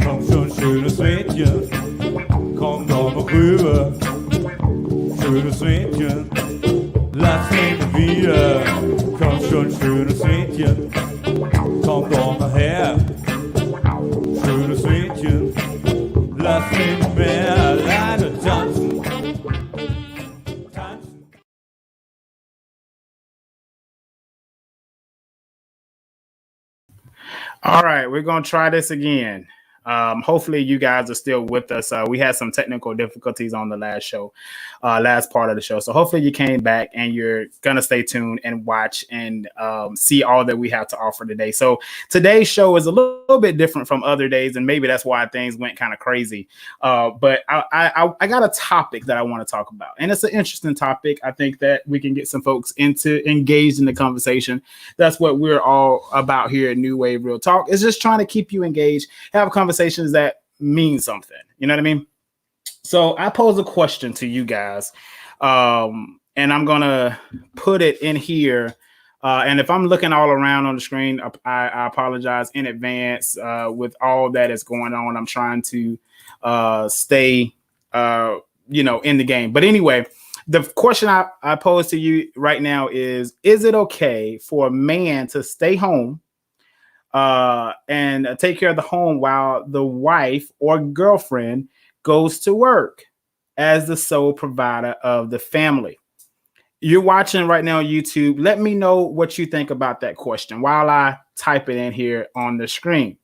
Kom så schöne Sweetchen, komm doch mal rüber. Schöne Sweetchen, lass mich wieder. Komm schon, schöne Sweetchen, komm doch mal her. Schöne Sweetchen, lass mich mehr alleine tanzen. All right, we're going to try this again. Hopefully you guys are still with us. We had some technical difficulties on the last part of the show. So hopefully you came back and you're going to stay tuned and watch and see all that we have to offer today. So today's show is a little bit different from other days, and maybe that's why things went kind of crazy. But I got a topic that I want to talk about, and it's an interesting topic. I think that we can get some folks engaged in the conversation. That's what we're all about here at New Wave Real Talk, is just trying to keep you engaged, have conversations that mean something. You know what I mean? So I pose a question to you guys, and I'm going to put it in here. And if I'm looking all around on the screen, I apologize in advance with all that is going on. I'm trying to stay, in the game. But anyway, the question I pose to you right now is it okay for a man to stay home and take care of the home while the wife or girlfriend goes to work as the sole provider of the family? You're watching right now on YouTube. Let me know what you think about that question while I type it in here on the screen.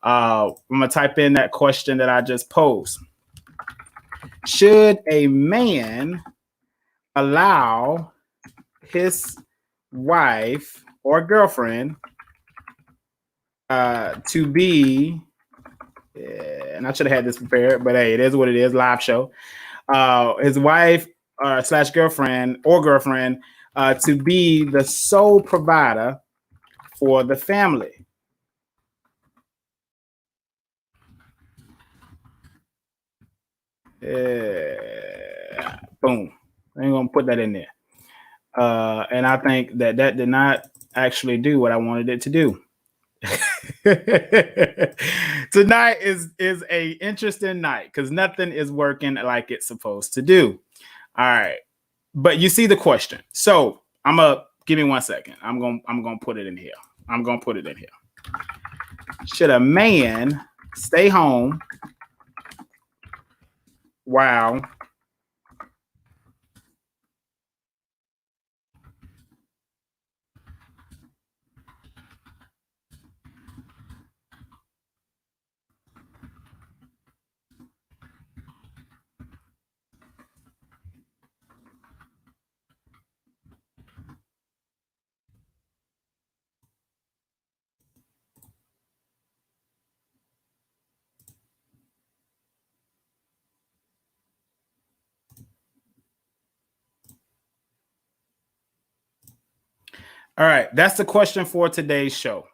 I'm going to type in that question that I just posed. Should a man allow his wife or girlfriend to be, and I should have had this prepared, but hey, it is what it is, live show. His wife slash girlfriend or girlfriend to be the sole provider for the family? Boom. I ain't gonna put that in there. And I think that did not actually do what I wanted it to do. Tonight is a interesting night because nothing is working like it's supposed to do. All right, but you see the question. So give me 1 second. I'm gonna put it in here. Should a man stay home while All right, that's the question for today's show.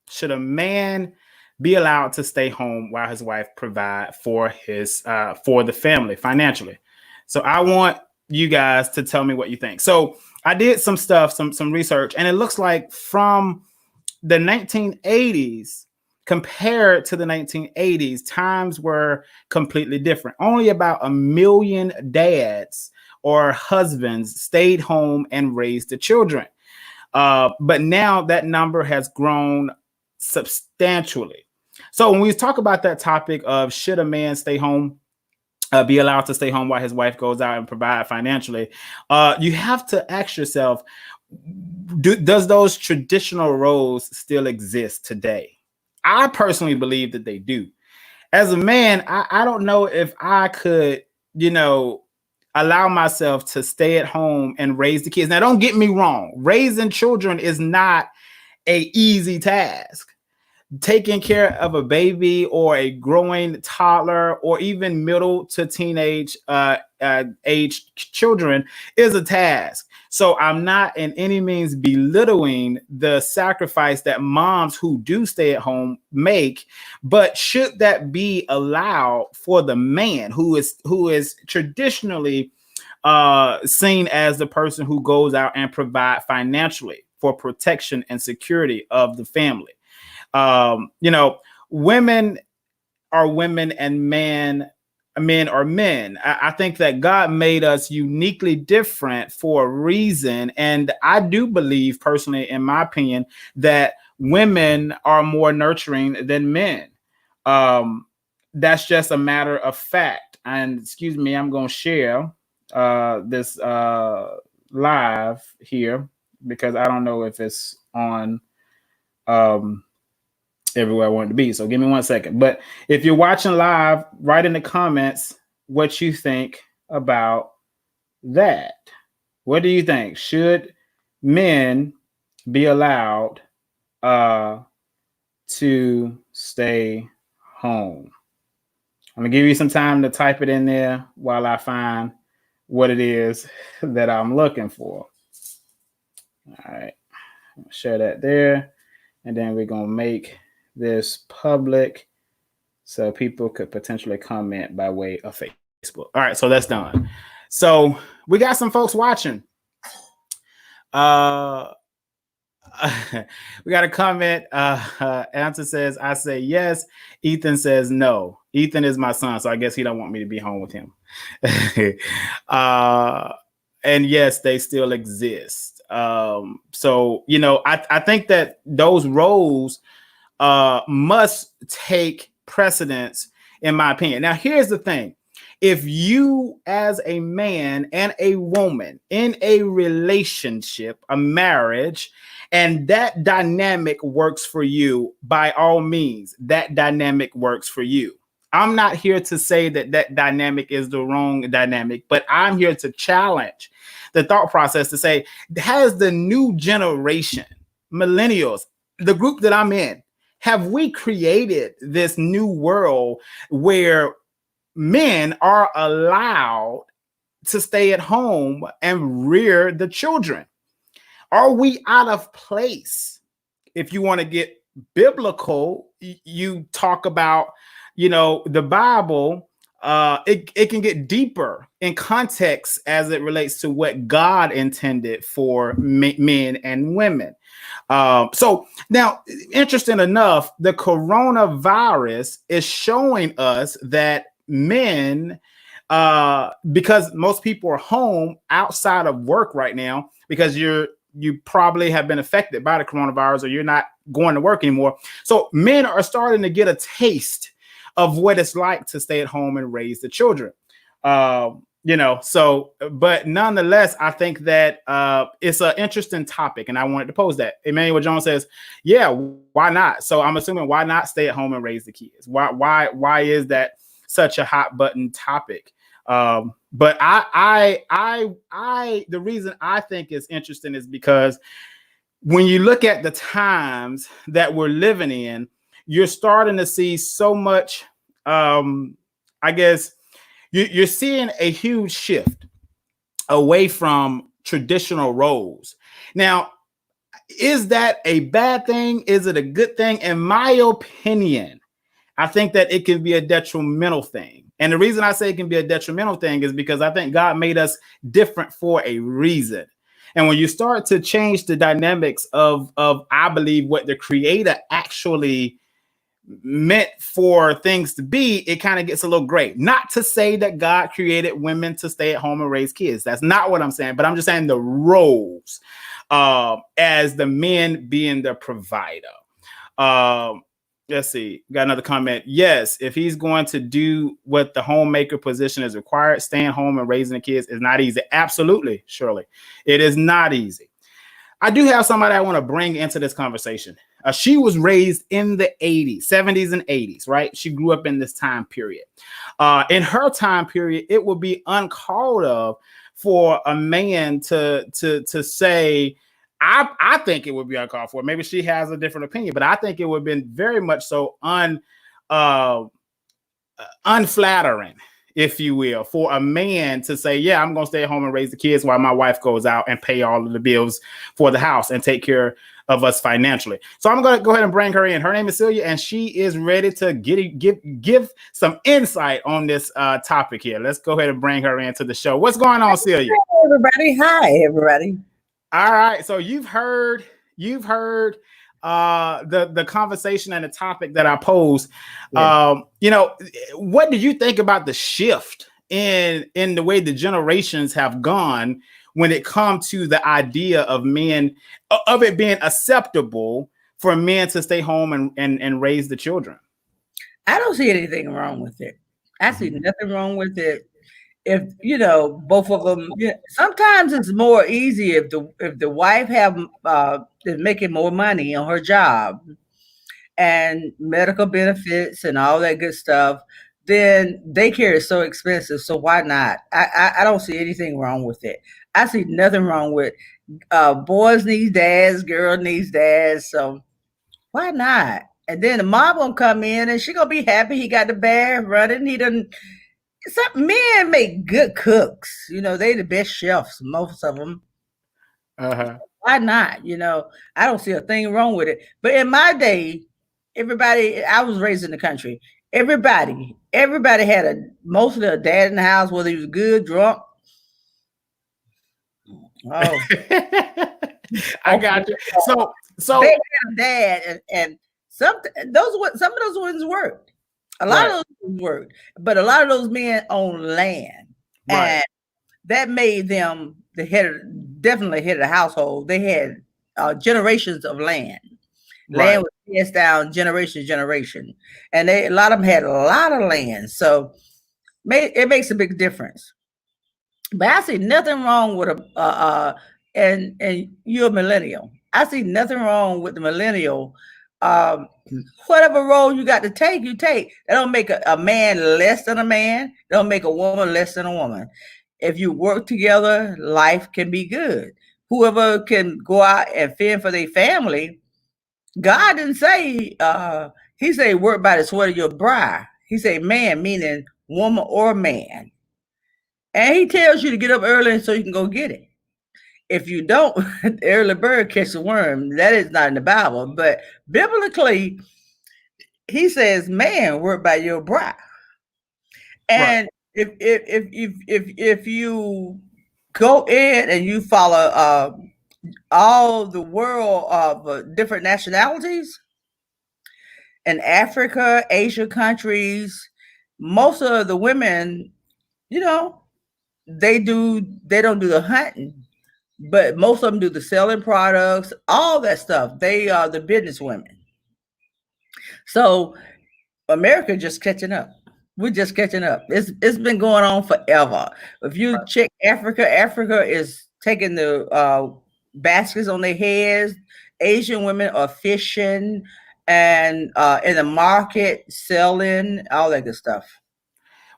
Should a man be allowed to stay home while his wife provide for the family financially? So I want you guys to tell me what you think. So I did some stuff, some research, and it looks like from the 1980s compared to the 1980s, times were completely different. Only about 1 million dads or husbands stayed home and raised the children. But now that number has grown substantially. So when we talk about that topic of should a man stay home, be allowed to stay home while his wife goes out and provide financially, you have to ask yourself, does those traditional roles still exist today? I personally believe that they do. As a man, I don't know if I could, allow myself to stay at home and raise the kids. Now, don't get me wrong. Raising children is not an easy task. Taking care of a baby or a growing toddler or even middle to teenage age children is a task. So I'm not in any means belittling the sacrifice that moms who do stay at home make, but should that be allowed for the man who is traditionally seen as the person who goes out and provide financially for protection and security of the family? Women are women and men are men. I think that God made us uniquely different for a reason. And I do believe personally, in my opinion, that women are more nurturing than men. That's just a matter of fact. And excuse me, I'm going to share this live here because I don't know if it's on everywhere I want it to be. So give me 1 second. But if you're watching live, write in the comments what you think about that. What do you think? Should men be allowed to stay home? I'm gonna give you some time to type it in there while I find what it is that I'm looking for. All right, share that there, and then we're gonna make this public so people could potentially comment by way of Facebook. All right, so that's done. So we got some folks watching. We got a comment. Answer says, I say yes. Ethan says no. Ethan is my son, so I guess he don't want me to be home with him. And yes, they still exist. So, I think that those roles must take precedence, in my opinion. Now, here's the thing. If you as a man and a woman in a relationship, a marriage, and that dynamic works for you, by all means, that dynamic works for you. I'm not here to say that that dynamic is the wrong dynamic, but I'm here to challenge the thought process to say, has the new generation, millennials, the group that I'm in, have we created this new world where men are allowed to stay at home and rear the children? Are we out of place? If you want to get biblical, you talk about, the Bible, it can get deeper in context as it relates to what God intended for men and women. So now, interesting enough, the coronavirus is showing us that men, because most people are home outside of work right now, because you probably have been affected by the coronavirus or you're not going to work anymore. So men are starting to get a taste of what it's like to stay at home and raise the children. But nonetheless, I think that it's an interesting topic, and I wanted to pose that. Emmanuel Jones says, yeah, why not? So I'm assuming, why not stay at home and raise the kids? Why is that such a hot button topic? But the reason I think it's interesting is because when you look at the times that we're living in, you're starting to see so much, I guess you're seeing a huge shift away from traditional roles. Now, is that a bad thing? Is it a good thing? In my opinion, I think that it can be a detrimental thing. And the reason I say it can be a detrimental thing is because I think God made us different for a reason. And when you start to change the dynamics of I believe, what the Creator actually meant for things to be, it kind of gets a little gray. Not to say that God created women to stay at home and raise kids. That's not what I'm saying. But I'm just saying the roles, as the men being the provider. Let's see. Got another comment. Yes, if he's going to do what the homemaker position is required, staying home and raising the kids is not easy. Absolutely, Shirley. It is not easy. I do have somebody I want to bring into this conversation. She was raised in the 80s, 70s and 80s, right? She grew up in this time period. In her time period, it would be uncalled of for a man to say, I think it would be uncalled for. Maybe she has a different opinion, but I think it would have been very much so unflattering if you will, for a man to say, yeah, I'm going to stay at home and raise the kids while my wife goes out and pay all of the bills for the house and take care of us financially. So I'm going to go ahead and bring her in. Her name is Celia, and she is ready to give some insight on this topic here. Let's go ahead and bring her into the show. What's going on, Celia? Hey, everybody. Hi, everybody. All right. So you've heard the conversation and the topic that I posed. Yeah. What do you think about the shift in the way the generations have gone when it comes to the idea of men, of it being acceptable for men to stay home and raise the children? I don't see anything wrong with it. I see nothing wrong with it. If both of them, sometimes it's more easy if the wife is making more money on her job and medical benefits and all that good stuff, then daycare is so expensive. So why not? I don't see anything wrong with it. I see nothing wrong with boys need dads, girl needs dads. So why not? And then the mom gonna come in and she gonna be happy he got the bag running. He done. Some men make good cooks. They the best chefs, most of them. Why not? I don't see a thing wrong with it. But in my day, I was raised in the country. Everybody had most of their dad in the house, whether he was good, drunk. Oh, I got you. So they had a dad, and some of those ones worked. A lot of those ones worked, but a lot of those men own land, and that made them definitely head of the household. They had generations of land. Land was passed down generation to generation, and a lot of them had a lot of land. So it makes a big difference. But I see nothing wrong with and you're a millennial. I see nothing wrong with the millennial. Whatever role you got to take, you take. That don't make a man less than a man. That don't make a woman less than a woman. If you work together, life can be good. Whoever can go out and fend for their family, God didn't say, he said, work by the sweat of your brow. He said, man, meaning woman or man. And he tells you to get up early so you can go get it. If you don't, the early bird catches the worm. That is not in the Bible. But biblically, he says, man, work by your brow. And if you go in and you follow all the world of different nationalities in Africa, Asia countries, most of the women, they don't do the hunting, but most of them do the selling products, all that stuff. They are the business women. So America just catching up. We're just catching up. It's been going on forever. If you check Africa is taking the baskets on their heads. Asian women are fishing and in the market selling, all that good stuff.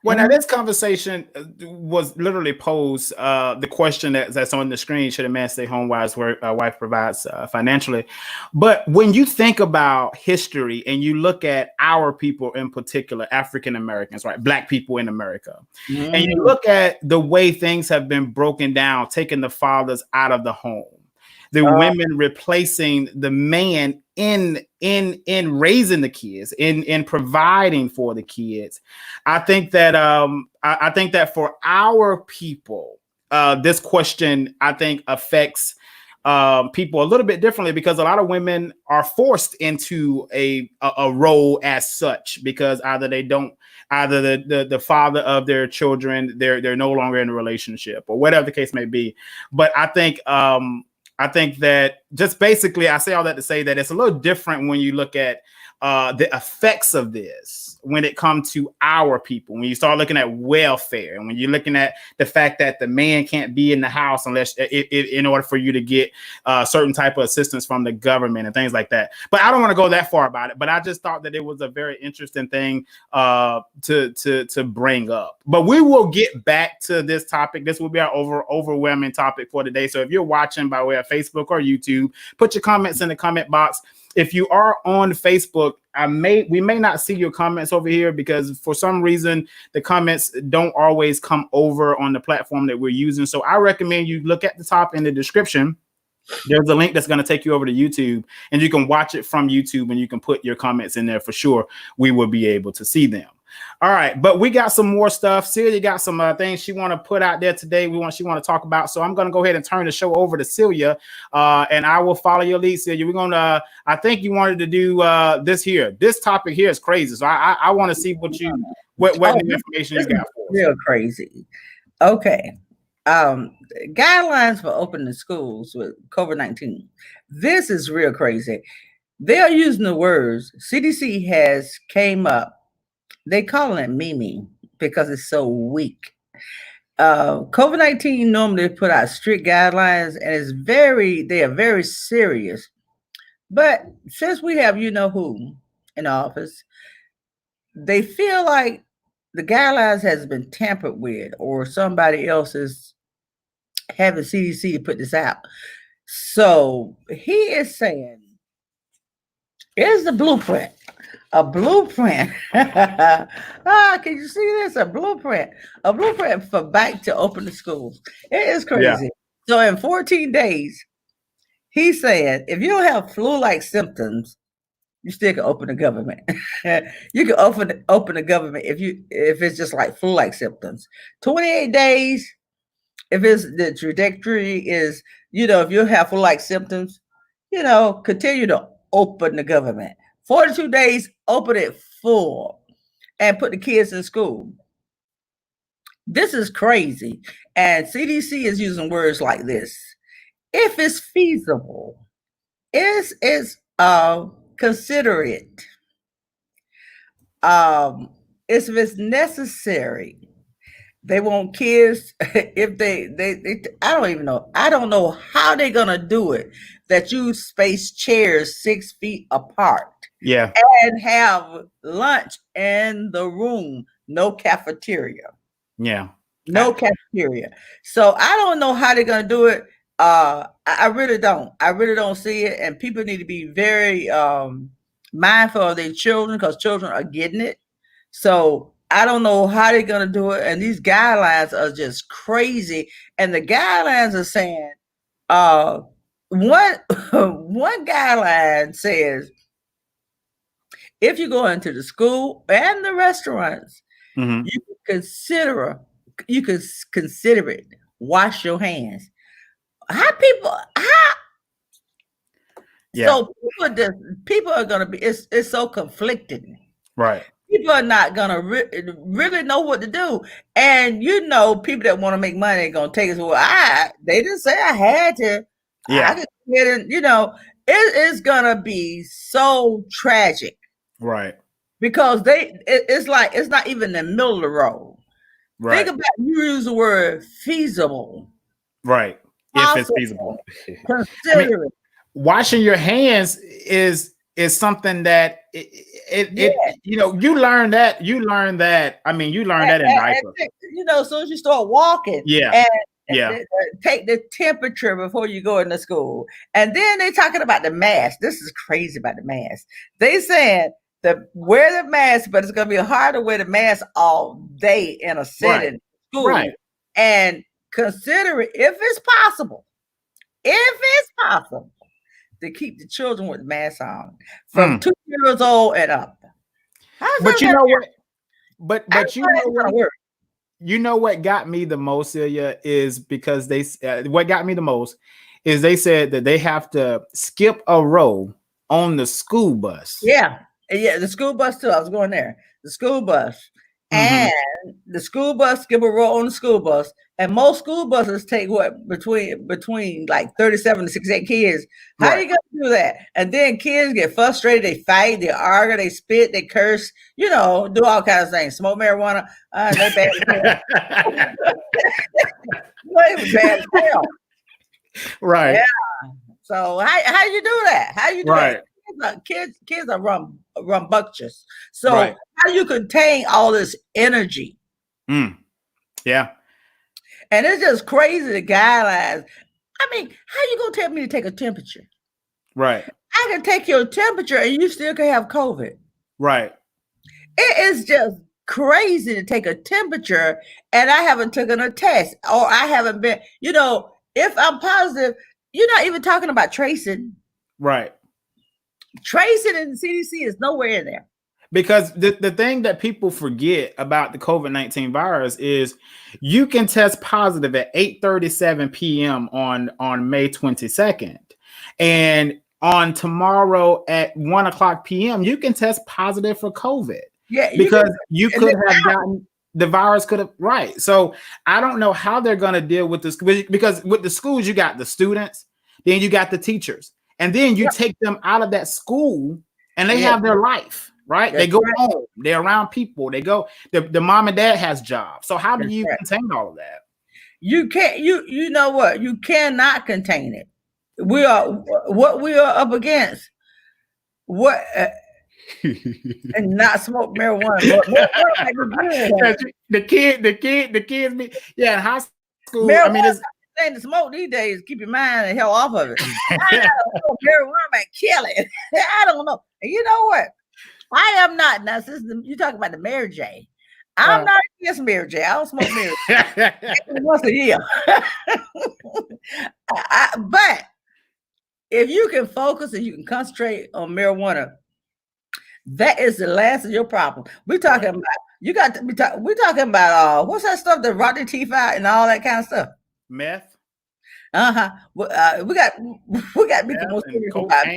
Well, now this conversation was literally posed. The question that's on the screen: should a man stay home while his wife provides financially? But when you think about history and you look at our people in particular, African Americans, right, Black people in America, and you look at the way things have been broken down, taking the fathers out of the home, the women replacing the man in raising the kids, in providing for the kids. I think that for our people, this question I think affects people a little bit differently, because a lot of women are forced into a role as such, because either the father of their children, they're no longer in a relationship, or whatever the case may be. But I think that just basically, I say all that to say that it's a little different when you look at the effects of this when it comes to our people. When you start looking at welfare, and when you're looking at the fact that the man can't be in the house unless in order for you to get certain type of assistance from the government and things like that. But I don't want to go that far about it. But I just thought that it was a very interesting thing to bring up. But we will get back to this topic. This will be our overwhelming topic for today. So if you're watching by way of Facebook or YouTube, YouTube. Put your comments in the comment box. If you are on Facebook, we may not see your comments over here because for some reason the comments don't always come over on the platform that we're using. So I recommend you look at the top in the description. There's a link that's going to take you over to YouTube, and you can watch it from YouTube, and you can put your comments in there for sure. We will be able to see them. All right, but we got some more stuff. Celia got some things she want to put out there today. She want to talk about. So I'm going to go ahead and turn the show over to Celia, and I will follow your lead, Celia. We're going to. I think you wanted to do this here. This topic here is crazy. So I want to see what new information you got for us. Real crazy. Okay. Guidelines for opening schools with COVID-19. This is real crazy. They are using the words CDC has came up. They call it Mimi because it's so weak. COVID-19 normally put out strict guidelines, and they are very serious. But since we have you know who in office, they feel like the guidelines has been tampered with, or somebody else is having CDC to put this out. So he is saying, here's the blueprint. A blueprint. Can you see this? A blueprint for back to open the schools. It is crazy. Yeah. So in 14 days, he said, if you don't have flu-like symptoms, you still can open the government. You can open the government if it's just like flu-like symptoms. 28 days, if it's the trajectory is, if you have flu-like symptoms, continue to open the government. 42 days, open it full and put the kids in school. This is crazy. And CDC is using words like this. If it's feasible, consider it. If it's necessary, they want kids, if they I don't even know. I don't know how they're going to do it, that you space chairs 6 feet apart. Yeah. And have lunch in the room. No cafeteria. Yeah. No cafeteria. So I don't know how they're going to do it. I really don't. I really don't see it. And people need to be very mindful of their children, because children are getting it. So I don't know how they're going to do it. And these guidelines are just crazy. And the guidelines are saying, one guideline says, if you go into the school and the restaurants, mm-hmm. you can consider it. Wash your hands. Yeah. So people are going to be, it's so conflicting. Right. People are not going to really know what to do. And people that want to make money are going to take it. Well, they didn't say I had to. Yeah. I could get in, it is going to be so tragic. Right. Because it's like, it's not even the middle of the road. Right. Think about, you use the word feasible. Right. Possible. If it's feasible. Consider it. Washing your hands is something that you learn that. I mean, you learn that in diapers. As soon as you start walking. Yeah. And take the temperature before you go into school. And then they're talking about the mask. This is crazy about the mask. They said wear the mask, but it's going to be hard to wear the mask all day in a setting. Right. School. Right. And consider it, if it's possible, to keep the children with masks on from 2 years old and up. But you know what? But you know what? You know what got me the most, Celia, is because what got me the most is they said that they have to skip a row on the school bus. Yeah, the school bus too. I was going there. The school bus. And the school bus skip a row on the school bus. And most school buses take between like 37 to 68 kids. How are you going to do that? And then kids get frustrated, they fight, they argue, they spit, they curse, do all kinds of things. Smoke marijuana, they bad as hell. Right. Yeah. So how you do that? How you do that? Kids are rambunctious. So how you contain all this energy? Yeah. And it's just crazy, the guidelines. I mean, how you gonna tell me to take a temperature? Right. I can take your temperature and you still can have COVID. Right. It is just crazy to take a temperature and I haven't taken a test or I haven't been, if I'm positive, you're not even talking about tracing. Right. Tracing in the CDC is nowhere in there. Because the thing that people forget about the COVID-19 virus is you can test positive at 8:37 p.m. on May 22nd. And on tomorrow at 1:00 p.m., you can test positive for COVID. Yeah, because you could have gotten the virus could have right. So I don't know how they're going to deal with this because with the schools, you got the students, then you got the teachers, and then you take them out of that school and they have their life, right? They go home, they're around people, they go, the mom and dad has jobs. So how do you contain all of that? You can't, you know what? You cannot contain it. What we are up against. What and not smoke marijuana. The kids be in high school. Marijuana, I mean, it's thing to smoke these days. Keep your mind and hell off of it. Marijuana might kill it. I don't know. And you know what? I am not. Now, since you talk about the Mary J, I'm not against Mary J. I don't smoke Mary J. Once a year. But if you can focus and you can concentrate on marijuana, that is the last of your problem. We're talking about we're talking about what's that stuff that rot the teeth out and all that kind of stuff. Meth. We got people more serious about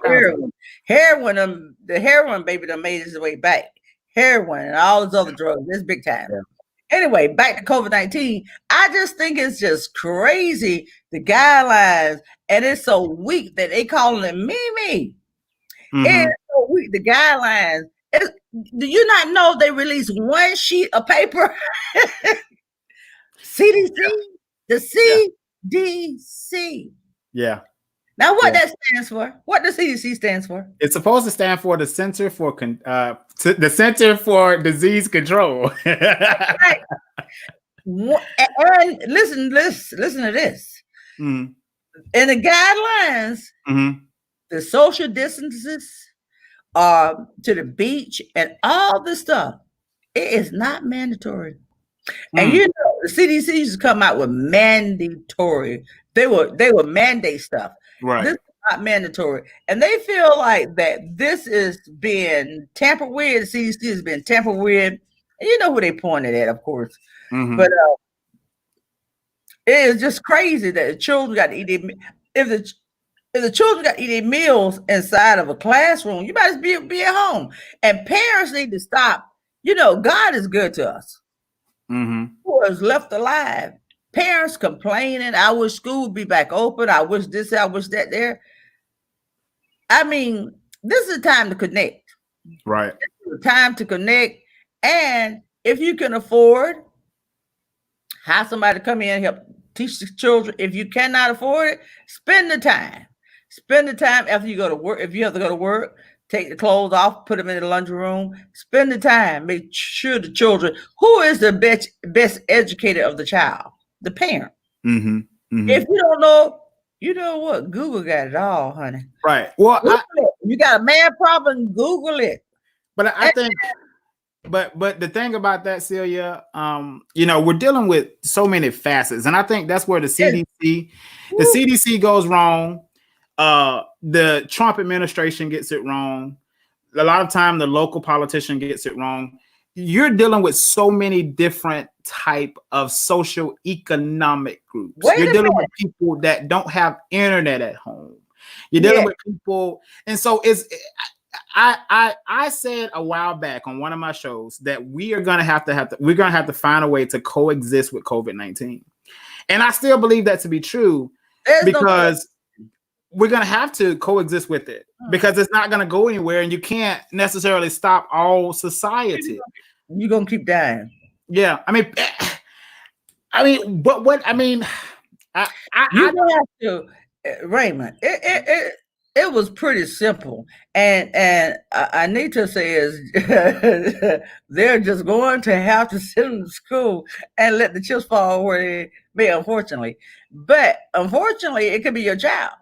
heroin. Heroin, the heroin baby done made his way back. Heroin and all those other drugs. It's big time. Yeah. Anyway, back to COVID-19. I just think it's just crazy, the guidelines, and it's so weak that they calling it me. Mm-hmm. It's so weak, the guidelines. Do you not know they released one sheet of paper? CDC, the CDC. Yeah. Now, what that stands for? What the CDC stands for? It's supposed to stand for the Center for Disease Control. Right. And listen to this. Mm-hmm. In the guidelines, the social distances to the beach and all this stuff, it is not mandatory. And you know, the CDC used to come out with mandatory. They would mandate stuff. Right. This is not mandatory. And they feel like that this is being tampered with. The CDC has been tampered with. And you know who they pointed at, of course. Mm-hmm. But it is just crazy that the children got to eat their, if the children got to eat their meals inside of a classroom, you might as well be at home. And parents need to stop. You know, God is good to us. Mm-hmm. Who is left alive? Parents complaining, I wish school would be back open. I wish this, I wish that there. I mean, this is a time to connect. Right. This is a time to connect. And if you can afford, have somebody to come in and help teach the children. If you cannot afford it, spend the time. Spend the time after you go to work. If you have to go to work, take the clothes off, put them in the laundry room, spend the time. Make sure the children, who is the best educator of the child? The parent. Mm-hmm. Mm-hmm. If you don't know, you know what? Google got it all, honey. Right. Well, you got a math problem, Google it. But I think, but the thing about that, Celia, you know, we're dealing with so many facets, and I think that's where the CDC goes wrong. The Trump administration gets it wrong. A lot of time, the local politician gets it wrong. You're dealing with so many different type of social economic groups. You're dealing with people that don't have internet at home. You're dealing with people, and so I said a while back on one of my shows that we're gonna have to find a way to coexist with COVID-19, and I still believe that to be true because we're gonna have to coexist with it because it's not gonna go anywhere, and you can't necessarily stop all society. You're gonna keep dying. Yeah, I mean, but what I mean, you don't have to, Raymond. It was pretty simple, and I need to say is they're just going to have to send them to school and let the chips fall where unfortunately. But unfortunately, it could be your child.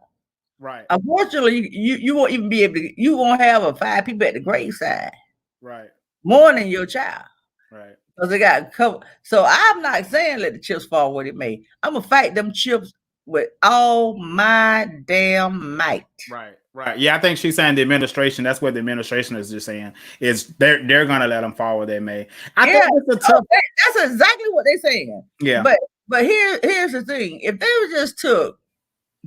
Right. Unfortunately, you won't even be able to, you won't have 5 people at the graveside. Right. Mourning your child. Right. Because they got covered. So I'm not saying let the chips fall where they may. I'm gonna fight them chips with all my damn might. Right. Right. Yeah, I think she's saying the administration. That's what the administration is just saying is they're gonna let them fall where they may. I think it's a tough. That's exactly what they're saying. Yeah. But here's the thing: if they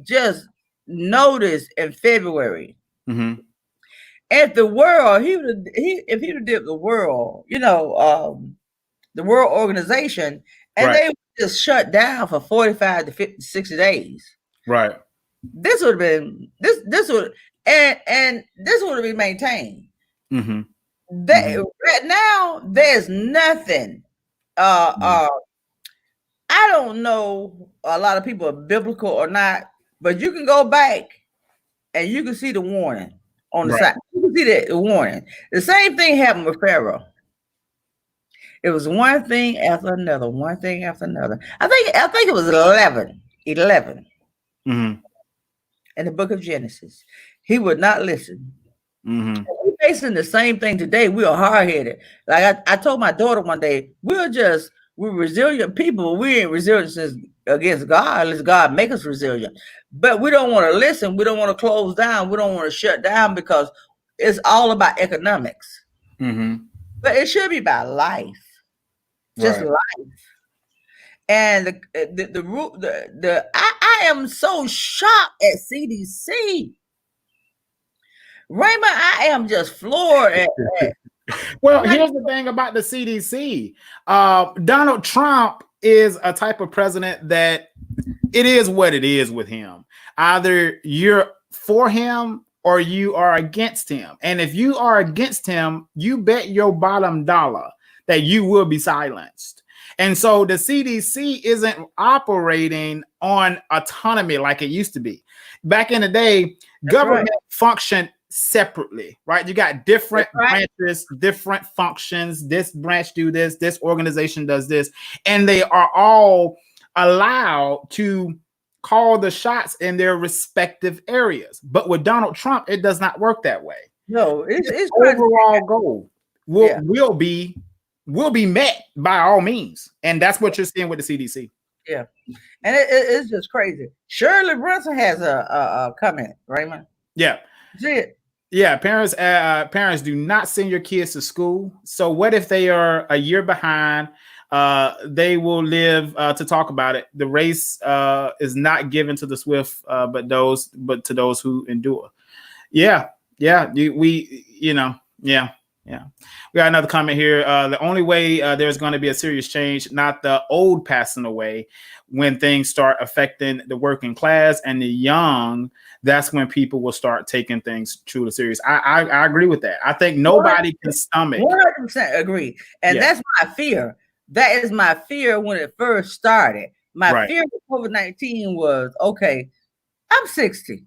just notice in February, if the world if he would did the world, the World Organization, and they would just shut down for 45 to 50, 60 days. Right. This would have been this would and this would have been maintained. Right now, there's nothing. I don't know a lot of people are biblical or not, but you can go back and you can see the warning on the side. You can see the warning. The same thing happened with Pharaoh. It was one thing after another, one thing after another. I think it was 11 in the book of Genesis. He would not listen. We're facing the same thing today. We are hard-headed. Like I told my daughter one day, we're resilient people. We ain't resilient against God unless God make us resilient. But we don't want to listen. We don't want to close down. We don't want to shut down because it's all about economics. But it should be about life. Just life. And I am so shocked at CDC. Raymond, I am just floored at Well, here's the thing about the CDC. Donald Trump is a type of president that it is what it is with him. Either you're for him or you are against him. And if you are against him, you bet your bottom dollar that you will be silenced. And so the CDC isn't operating on autonomy like it used to be. Back in the day, government functioned separately, right? You got different branches, different functions. This branch do this, this organization does this, and they are all allowed to call the shots in their respective areas. But with Donald Trump, it does not work that way. No, it's overall goal will be met by all means, and that's what you're seeing with the CDC. Yeah, and it's just crazy. Shirley Brunson has a comment, Raymond. Yeah, see it. Yeah, parents do not send your kids to school. So what if they are a year behind? They will live to talk about it. The race is not given to the swift, but to those who endure. Yeah. We got another comment here. The only way there's going to be a serious change, not the old passing away, when things start affecting the working class and the young, that's when people will start taking things truly serious. I agree with that. I think nobody can stomach. 100% agree. And that's my fear. That is my fear when it first started. My fear with COVID-19 was, okay, I'm 60.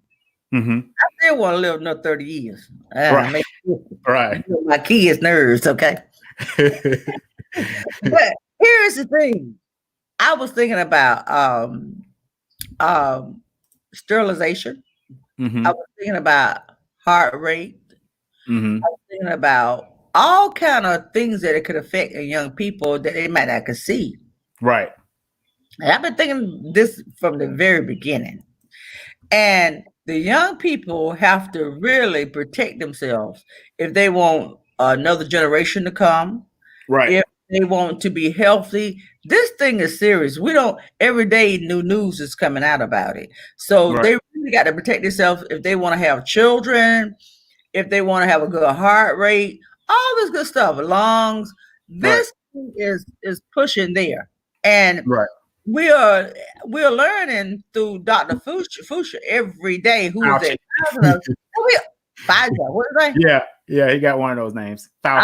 I still want to live another 30 years. Right. My kids' nerves, okay? But here's the thing. I was thinking about sterilization. I was thinking about heart rate. I was thinking about all kind of things that it could affect young people that they might not see. Right. And I've been thinking this from the very beginning. And the young people have to really protect themselves if they want another generation to come. Right. If they want to be healthy. This thing is serious. We don't, every day new news is coming out about it. So they really got to protect themselves if they want to have children, if they want to have a good heart rate, all this good stuff, lungs. This is pushing there. And we're learning through Dr. Fuchsia every day. Who is it? Pfizer. What is that? Yeah, he got one of those names. We're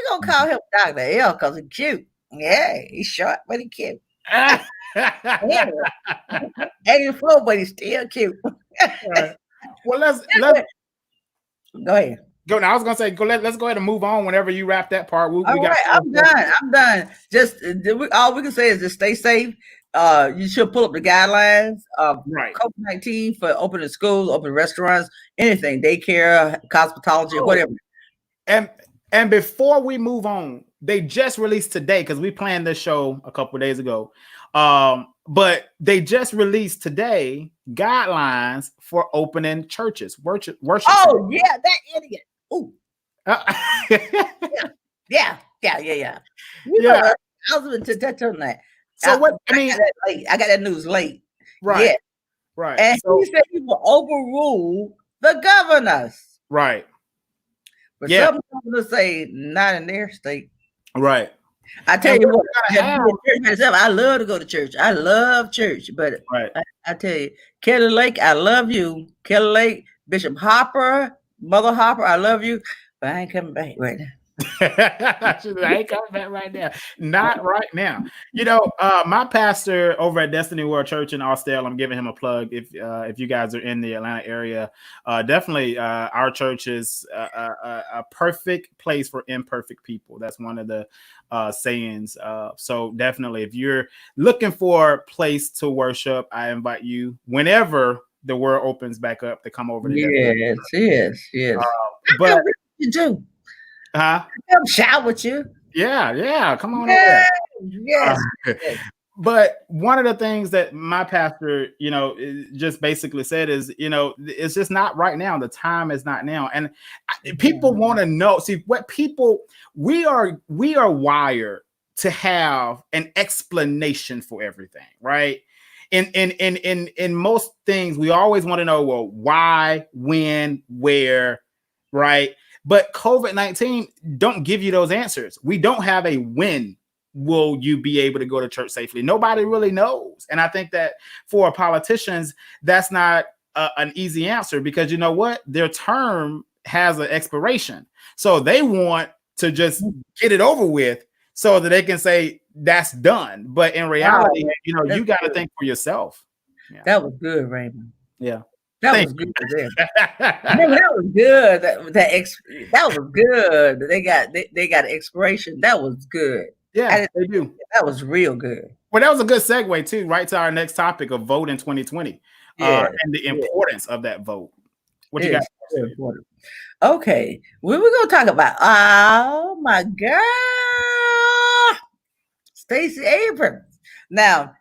gonna call him Dr. L because he's cute. Yeah, he's short, but he's cute. And he's slow, but he's still cute. Well, let's go ahead. Go now. I was gonna say, let's go ahead and move on. Whenever you wrap that part, I'm done. Just all we can say is just stay safe. you should pull up the guidelines of Right. COVID-19 for opening schools, opening restaurants, anything, daycare, cosmetology, whatever. And before we move on, they just released today, because we planned this show a couple of days ago. But they just released today guidelines for opening churches, worship. Oh, yeah, that idiot. Ooh. Yeah. Yeah. You know, I was going to touch on that. So what? I mean, I got that news late. Right. Yeah. Right. And he said he will overrule the governors. Right. But some governors say not in their state. Right. I tell you what, I love to go to church. I love church, but I tell you, Kelly Lake, I love you. Kelly Lake, Bishop Hopper, Mother Hopper, I love you, but I ain't coming back right now. I ain't coming back right now. Not right now. You know, my pastor over at Destiny World Church in Austell, I'm giving him a plug. If you guys are in the Atlanta area, definitely our church is a perfect place for imperfect people. That's one of the sayings. So definitely, if you're looking for a place to worship, I invite you whenever the world opens back up to come over to Yes. But you do. I'll come shout with you. Yeah. Come on over. Yes. But one of the things that my pastor, you know, just basically said is, you know, it's just not right now. The time is not now. And people want to know. See, what people we are wired to have an explanation for everything, right? In most things, we always want to know, well, why, when, where, right? But COVID-19 don't give you those answers. We don't have a when will you be able to go to church safely. Nobody really knows. And I think that for politicians, that's not an easy answer, because you know what? Their term has an expiration. So they want to just get it over with so that they can say that's done. But in reality, you know, you got to think for yourself. Yeah. That was good, Raymond. Yeah. That was good. That was good. That was good. They got expiration. That was good. Yeah, they do. That was real good. Well, that was a good segue too, right, to our next topic of vote in 2020, and the importance of that vote. What you got? Okay, we're gonna talk about. Oh my girl, Stacey Abrams. Now,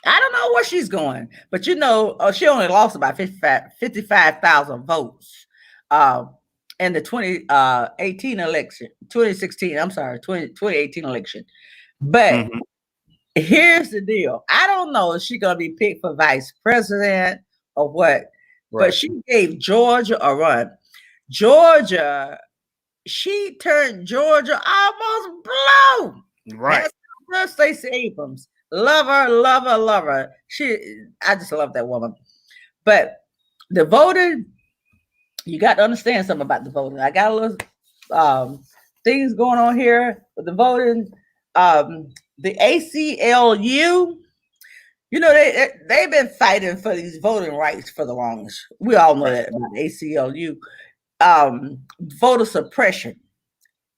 I don't know where she's going, but you know, she only lost about 55,000 votes in the 2018 election, 2018 election. But here's the deal. I don't know if she's going to be picked for vice president or what, but she gave Georgia a run. Georgia, she turned Georgia almost blue. Right. That's Stacey Abrams. Love her. I just love that woman. But the voting, you got to understand something about the voting. I got a little things going on here with the voting. The ACLU, you know, they've been fighting for these voting rights for the longest. We all know that about the ACLU. Voter suppression.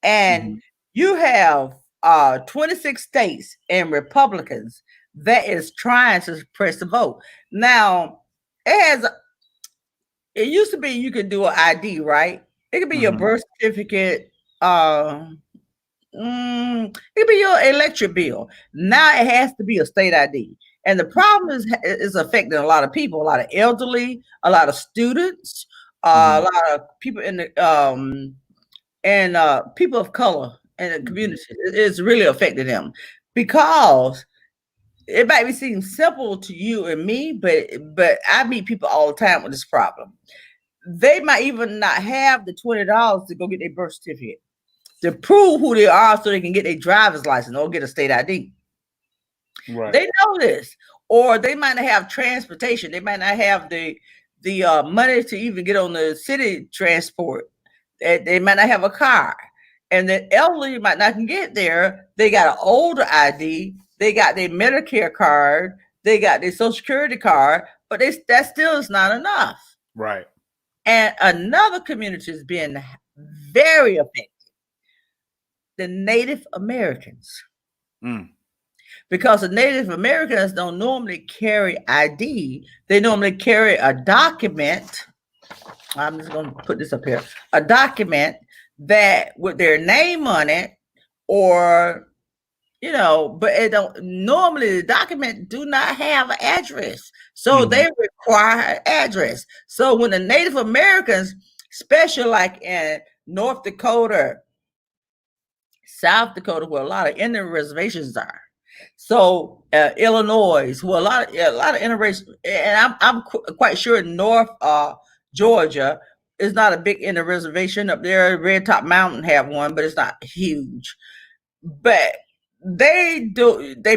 And you have 26 states and Republicans that is trying to suppress the vote. Now, it used to be you could do an ID, right? It could be your birth certificate. It could be your electric bill. Now it has to be a state ID. And the problem is affecting a lot of people, a lot of elderly, a lot of students, a lot of people in the and people of color in the community. It's really affected them, because it might be seem simple to you and me, but I meet people all the time with this problem. They might even not have the $20 to go get their birth certificate to prove who they are, so they can get their driver's license or get a state ID. Right. They know this, or they might not have transportation. They might not have the money to even get on the city transport. They might not have a car, and the elderly might not can get there. They got an older ID. They got their Medicare card. They got their Social Security card, but that still is not enough. Right. And another community is being very affected. The Native Americans. because the Native Americans don't normally carry ID. They normally carry a document. I'm just going to put this up here. A document that with their name on it, or but it don't normally the document do not have an address. So they require an address. So when the Native Americans, especially like in North Dakota, South Dakota, where a lot of Indian reservations are. So Illinois, where a lot of interracial, and I'm quite sure North Georgia is not a big Indian reservation up there. Red Top Mountain have one, but it's not huge. But they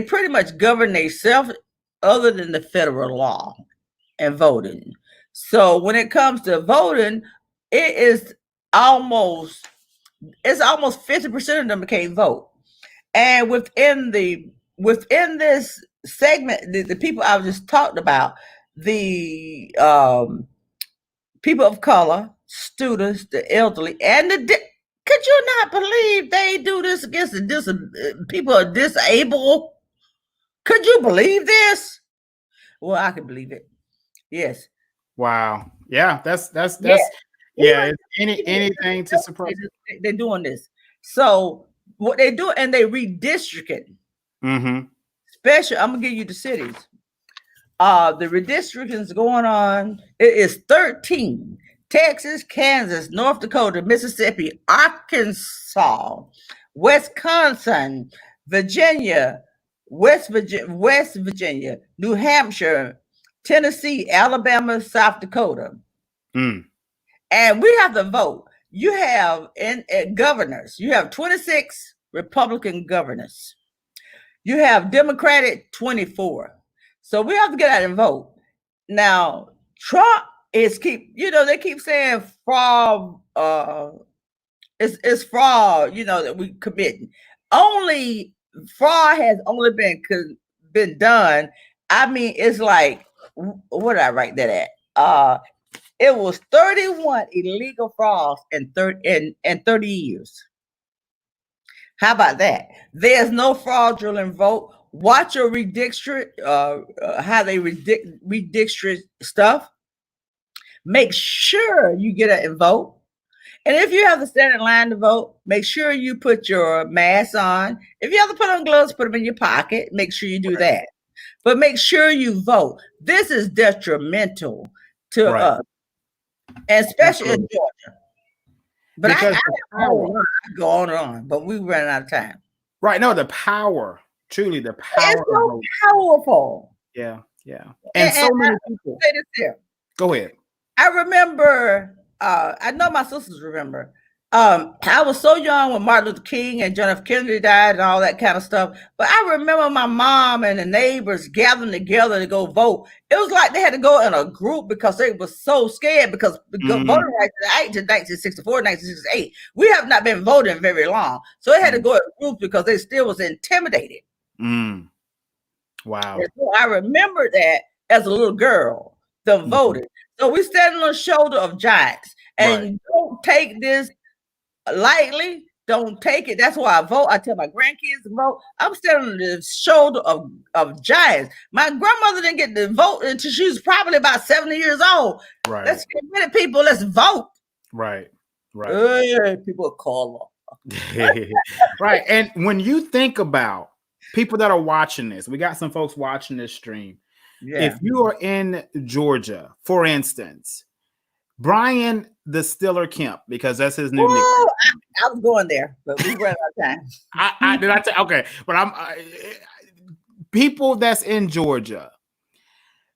pretty much govern themselves other than the federal law and voting. So when it comes to voting, it's almost 50% of them can't vote. And within this segment, the people I just talked about, the people of color, students, the elderly, and could you not believe they do this against the people who are disabled? Could you believe this? Well, I can believe it. Yes. Wow. Yeah, that's yeah. Anything to surprise. They're doing this. So what they do, and they redistricting. Especially, I'm gonna give you the cities. The redistricting is going on. It is 13. Texas, Kansas, North Dakota, Mississippi, Arkansas, Wisconsin, Virginia, West Virginia, New Hampshire, Tennessee, Alabama, South Dakota. And we have to vote. You have in governors, you have 26 Republican governors. You have Democratic 24. So we have to get out and vote. Now, Trump is they keep saying fraud, it's fraud, that we committing. Only fraud has only been done. I mean, it's like, what did I write that at? It was 31 illegal frauds in 30 years. How about that? There's no fraudulent vote. Watch your redistrict, how they redistrict stuff. Make sure you get out and vote. And if you have to stand in line to vote, make sure you put your mask on. If you have to put on gloves, put them in your pocket. Make sure you do that. But make sure you vote. This is detrimental to us, and especially in Georgia. But I go on and on, but we run out of time. Right. No, the power, truly the power. It's so powerful. Yeah. And so many people. Say this here. Go ahead. I remember, I know my sisters remember. I was so young when Martin Luther King and John F. Kennedy died and all that kind of stuff. But I remember my mom and the neighbors gathering together to go vote. It was like they had to go in a group because they were so scared because voting rights to 1964, 1968. We have not been voting very long. So they had to go in groups because they still was intimidated. Wow. And so I remember that as a little girl, them voting. So we stand on the shoulder of giants. And don't take this lightly. Don't take it. That's why I vote. I tell my grandkids to vote. I'm standing on the shoulder of giants. My grandmother didn't get to vote until she was probably about 70 years old. Right. Let's get rid of people. Let's vote. Right. People call them. Right. And when you think about people that are watching this, we got some folks watching this stream. Yeah. If you are in Georgia, for instance, Brian the Stiller Kemp, because that's his new nickname. I was going there, but we ran out of time. Okay, but I'm people that's in Georgia.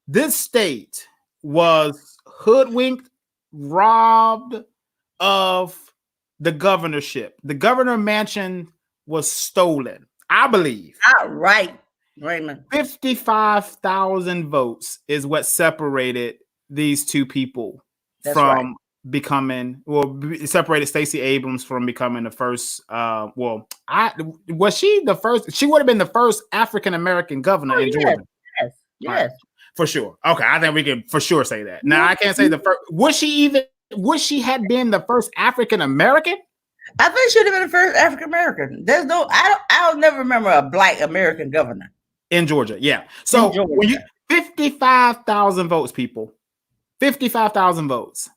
This state was hoodwinked, robbed of the governorship. The governor mansion was stolen, I believe. Right, Raymond. 55,000 votes is what separated these two people from becoming, separated Stacey Abrams from becoming the first. Was she the first? She would have been the first African American governor in Georgia. Yes. Right. For sure. Okay, I think we can for sure say that. Now I can't say the first. Would she had been the first African American? I think she should have been the first African American. There's no, I'll never remember a Black American governor in Georgia. Yeah. So when you 55,000 votes, people, 55,000 votes.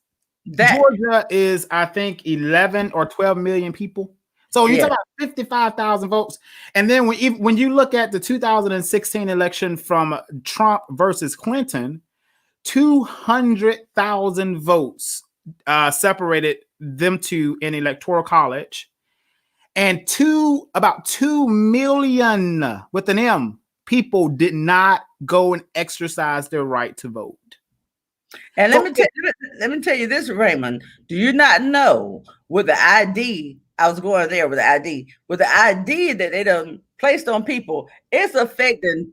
Georgia is, I think, 11 or 12 million people. So you talk about 55,000 votes, and then when you look at the 2016 election from Trump versus Clinton, 200,000 votes separated them two in electoral college, and about 2 million with an M people did not go and exercise their right to vote. And let me tell you this, Raymond. Do you not know with the ID? I was going there with the ID that they done placed on people. It's affecting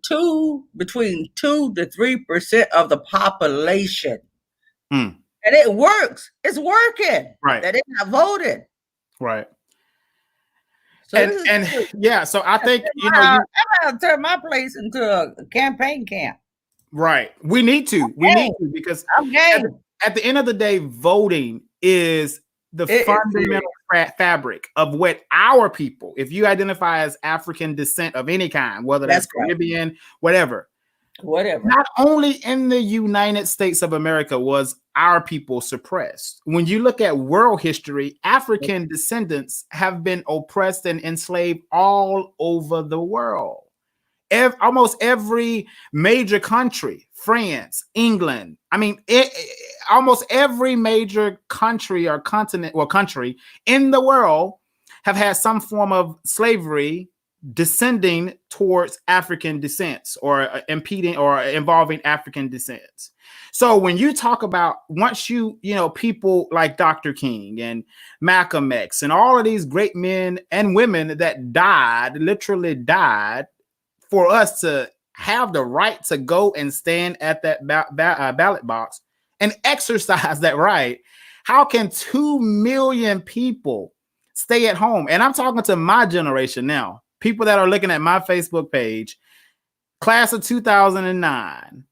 between 2 to 3% of the population, and it works. It's working. Right. That they not voted. Right. So so I think I'm gonna turn my place into a campaign camp. Right. We need to because at the end of the day, voting is the fundamental fabric of what our people, if you identify as African descent of any kind, whether that's Caribbean, whatever. Not only in the United States of America was our people suppressed. When you look at world history, African descendants have been oppressed and enslaved all over the world. Almost every major country, France, England, almost every major country or continent or country in the world have had some form of slavery descending towards African descents or impeding or involving African descents. So when you talk about once people like Dr. King and Malcolm X and all of these great men and women that literally died for us to have the right to go and stand at that ballot box and exercise that right, how can 2 million people stay at home? And I'm talking to my generation now, people that are looking at my Facebook page, class of 2009.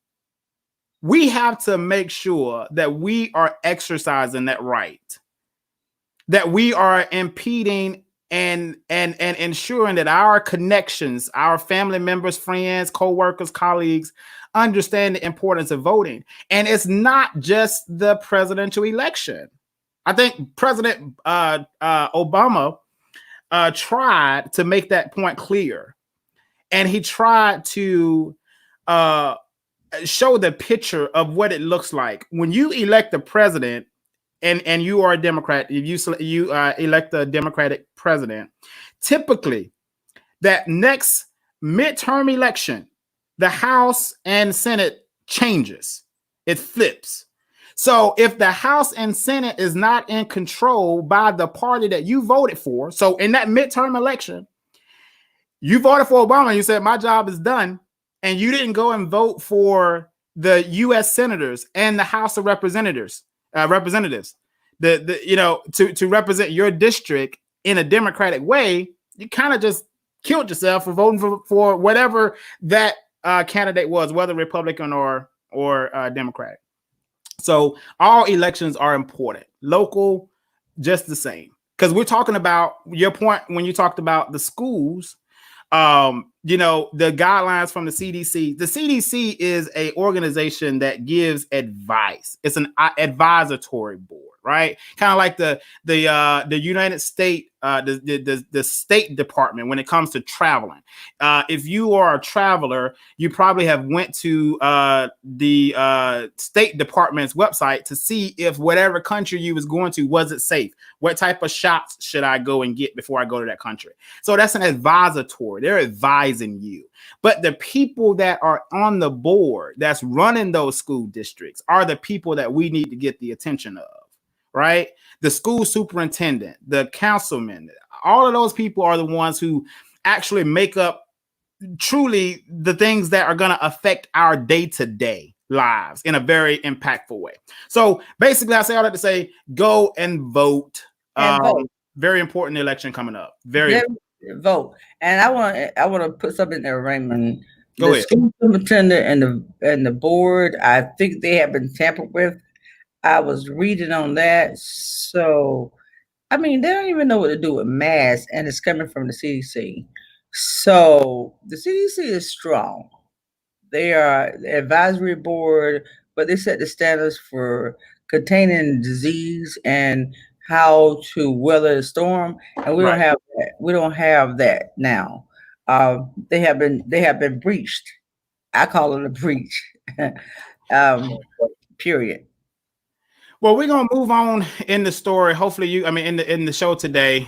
We have to make sure that we are exercising that right, that we are impeding and ensuring that our connections, our family members, friends, co-workers, colleagues understand the importance of voting. And it's not just the presidential election. I think President Obama tried to make that point clear. And he tried to show the picture of what it looks like when you elect the president. And you are a Democrat, if you elect a Democratic president, typically that next midterm election, the House and Senate changes. It flips. So if the House and Senate is not in control by the party that you voted for, so in that midterm election, you voted for Obama, you said, my job is done, and you didn't go and vote for the U.S. senators and the House of Representatives, to represent your district in a democratic way, you kind of just killed yourself for voting for whatever that candidate was, whether Republican or Democratic. So all elections are important. Local, just the same. Because we're talking about your point when you talked about the schools. The guidelines from the CDC. The CDC is an organization that gives advice. It's an advisory board, right? Kind of like the United States, the State Department when it comes to traveling. If you are a traveler, you probably have went to the State Department's website to see if whatever country you was going to, was it safe? What type of shots should I go and get before I go to that country? So that's an advisory. They're advising you. But the people that are on the board that's running those school districts are the people that we need to get the attention of, right? The school superintendent, the councilman, all of those people are the ones who actually make up truly the things that are going to affect our day-to-day lives in a very impactful way. So basically, I say all that to say, go and vote. Very important election coming up. Very vote. And I want to put something there, Raymond. Go ahead. School superintendent and the board, I think they have been tampered with. I was reading on that. So, I mean, they don't even know what to do with masks, and it's coming from the CDC. So the CDC is strong. They are the advisory board, but they set the standards for containing disease and how to weather the storm. And we don't Right. have that. We don't have that now. They have been breached. I call it a breach. um, period. Well, we're gonna move on in the story. Hopefully, in the show today.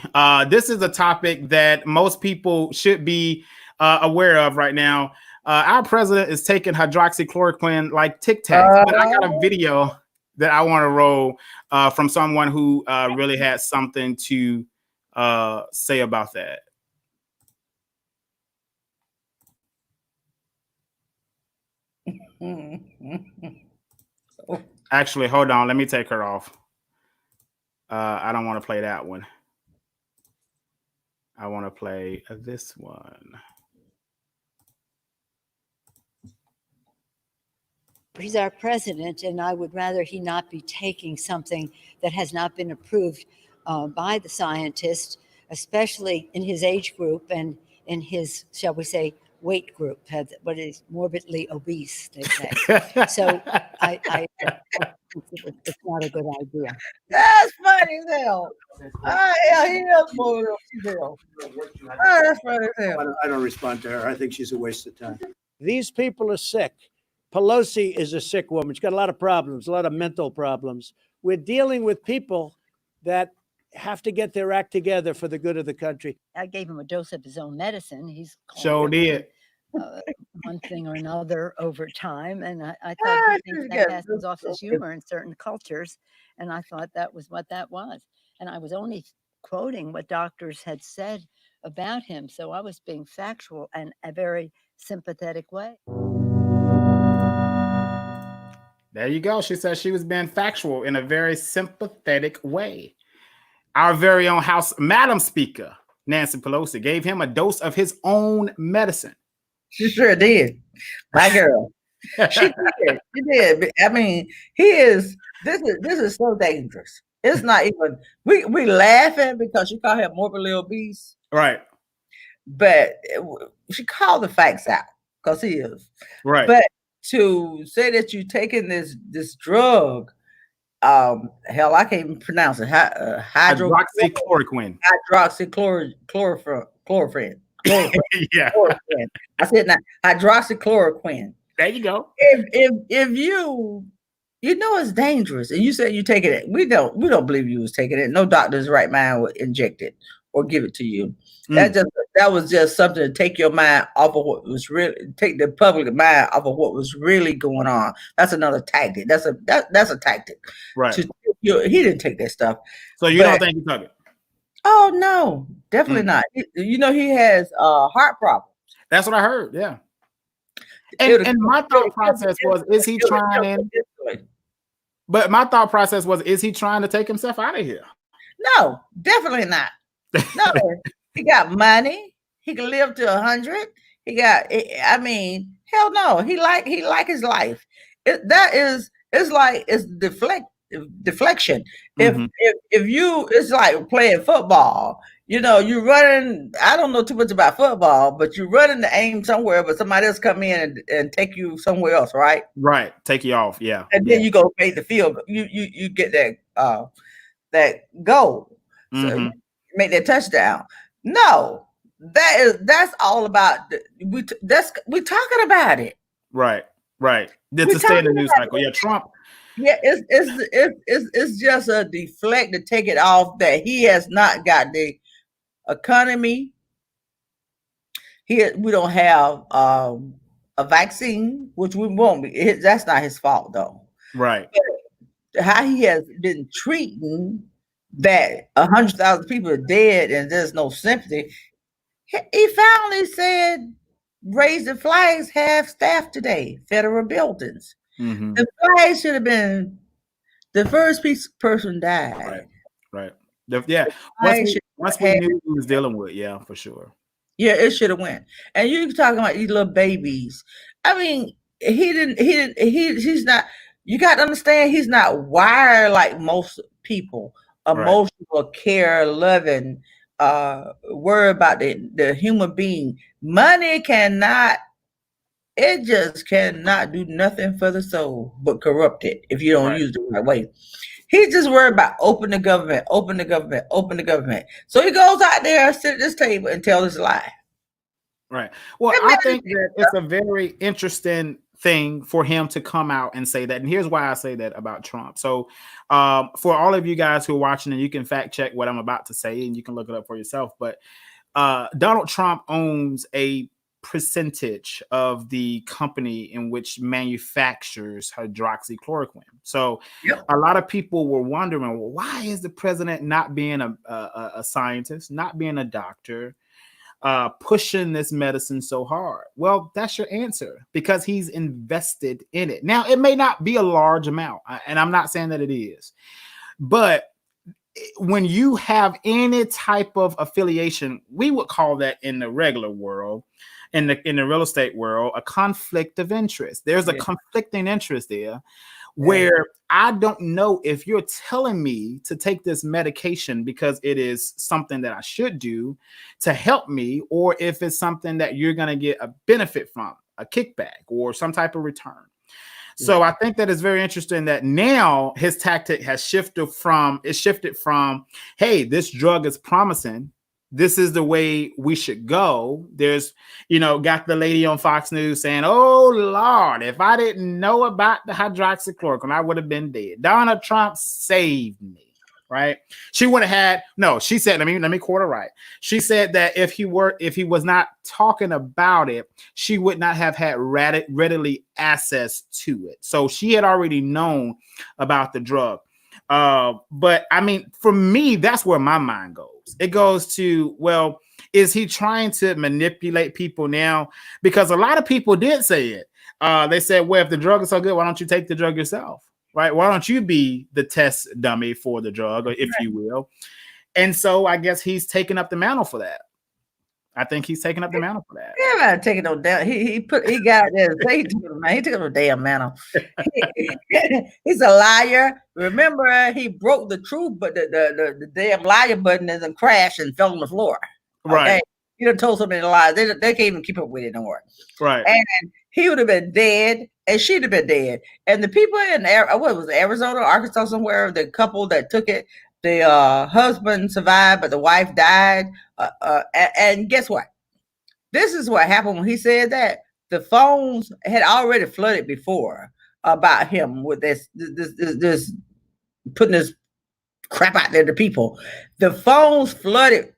This is a topic that most people should be aware of right now. Our president is taking hydroxychloroquine like Tic Tacs, but I got a video that I want to roll from someone who really had something to say about that. Actually, hold on. Let me take her off. I don't want to play that one. I want to play this one. He's our president, and I would rather he not be taking something that has not been approved by the scientists, especially in his age group and in his, shall we say, weight group, what is morbidly obese, they say. So I it's not a good idea. That's funny as hell. Yeah, he is morbid as hell. That's funny as hell. I don't respond to her. I think she's a waste of time. These people are sick. Pelosi is a sick woman. She's got a lot of problems, a lot of mental problems. We're dealing with people that have to get their act together for the good of the country. I gave him a dose of his own medicine. He's Sure did. one thing or another over time, and I thought he thinks that passes off as humor in certain cultures, and I thought that was what that was. And I was only quoting what doctors had said about him, so I was being factual and a very sympathetic way. There you go. She said she was being factual in a very sympathetic way. Our very own House Madam Speaker, Nancy Pelosi, gave him a dose of his own medicine. She sure did. My girl. She did. She did. I mean, this is so dangerous. It's not even, we laughing because she called him morbidly obese. Right. But she called the facts out because he is. Right. But to say that you're taking this drug, hell, I can't even pronounce it. Hydroxychloroquine. Hydroxychloroquine. Yeah. I said now, hydroxychloroquine. There you go. If you know it's dangerous, and you said you taking it, we don't believe you was taking it. No doctor's right mind would inject it or give it to you. That was just something to take your mind off of what was really, take the public mind off of what was really going on. That's another tactic. That's a tactic. Right. He didn't take that stuff. So you don't think he took it? Oh no, definitely not. He has heart problems. That's what I heard. Yeah. And my thought process was, is he trying? But my thought process was, is he trying to take himself out of here? No, definitely not. No, he got money. He can live to 100. He got. I mean, hell no. He like his life. It's deflection. If you, it's like playing football. You're running. I don't know too much about football, but you're running to aim somewhere, but somebody else come in and take you somewhere else, right? Right. Take you off. Yeah. And then you go make the field. You get that goal. So you make that touchdown. No, that's all about. We're talking about it. Right. To stay in the news cycle. Yeah, Trump. Yeah, it's just a deflect to take it off that he has not got the economy. We don't have a vaccine, which we won't be. That's not his fault though. Right. But how he has been treating that 100,000 people are dead and there's no sympathy. He finally said, raise the flags, have staff today, federal buildings. Mm-hmm. The flag should have been the first person died. Right. Once we knew he was dealing with, yeah, for sure. Yeah, it should have went. And you talking about these little babies. I mean, he's not, you got to understand, he's not wired like most people. emotional, care, loving, worry about the human being. Money cannot, it just cannot do nothing for the soul but corrupt it if you don't use it the right way. He's just worried about open the government, open the government, open the government. So he goes out there, sit at this table and tell his lie. Right. Well, I think that it's a very interesting thing for him to come out and say that. And here's why I say that about Trump. So for all of you guys who are watching, and you can fact check what I'm about to say and you can look it up for yourself. But Donald Trump owns a percentage of the company in which manufactures hydroxychloroquine. So a lot of people were wondering, well, why is the president not being a scientist, not being a doctor, pushing this medicine so hard? Well, that's your answer, because he's invested in it. Now, it may not be a large amount, and I'm not saying that it is, but when you have any type of affiliation, we would call that in the regular world, in the real estate world, a conflict of interest. There's a conflicting interest there where I don't know if you're telling me to take this medication because it is something that I should do to help me, or if it's something that you're going to get a benefit from, a kickback or some type of return. So I think that it's very interesting that now his tactic has shifted from, hey, this drug is promising. This is the way we should go. There's, got the lady on Fox News saying, oh, Lord, if I didn't know about the hydroxychloroquine, I would have been dead. Donald Trump saved me. Right. She would have had, no, she said, let me quote her right. She said that if he was not talking about it, she would not have had readily access to it. So she had already known about the drug. But I mean, for me, that's where my mind goes. It goes to, well, is he trying to manipulate people now? Because a lot of people did say it. They said, well, if the drug is so good, why don't you take the drug yourself? Right? Why don't you be the test dummy for the drug, or if you will? And so I guess he's taking up the mantle for that. I think he's taking up the mantle for that. Yeah, man, taking no down. He got there. He took no damn mantle. He's a liar. Remember, he broke the truth, but the damn liar button doesn't crash and fell on the floor. Okay? Right. He done told so many lies. They can't even keep up with it no more. Right. And he would have been dead, and she'd have been dead. And the people in what was it, Arizona, Arkansas, somewhere, the couple that took it, the husband survived, but the wife died. And guess what? This is what happened when he said that. The phones had already flooded before about him with this putting this crap out there to people. The phones flooded,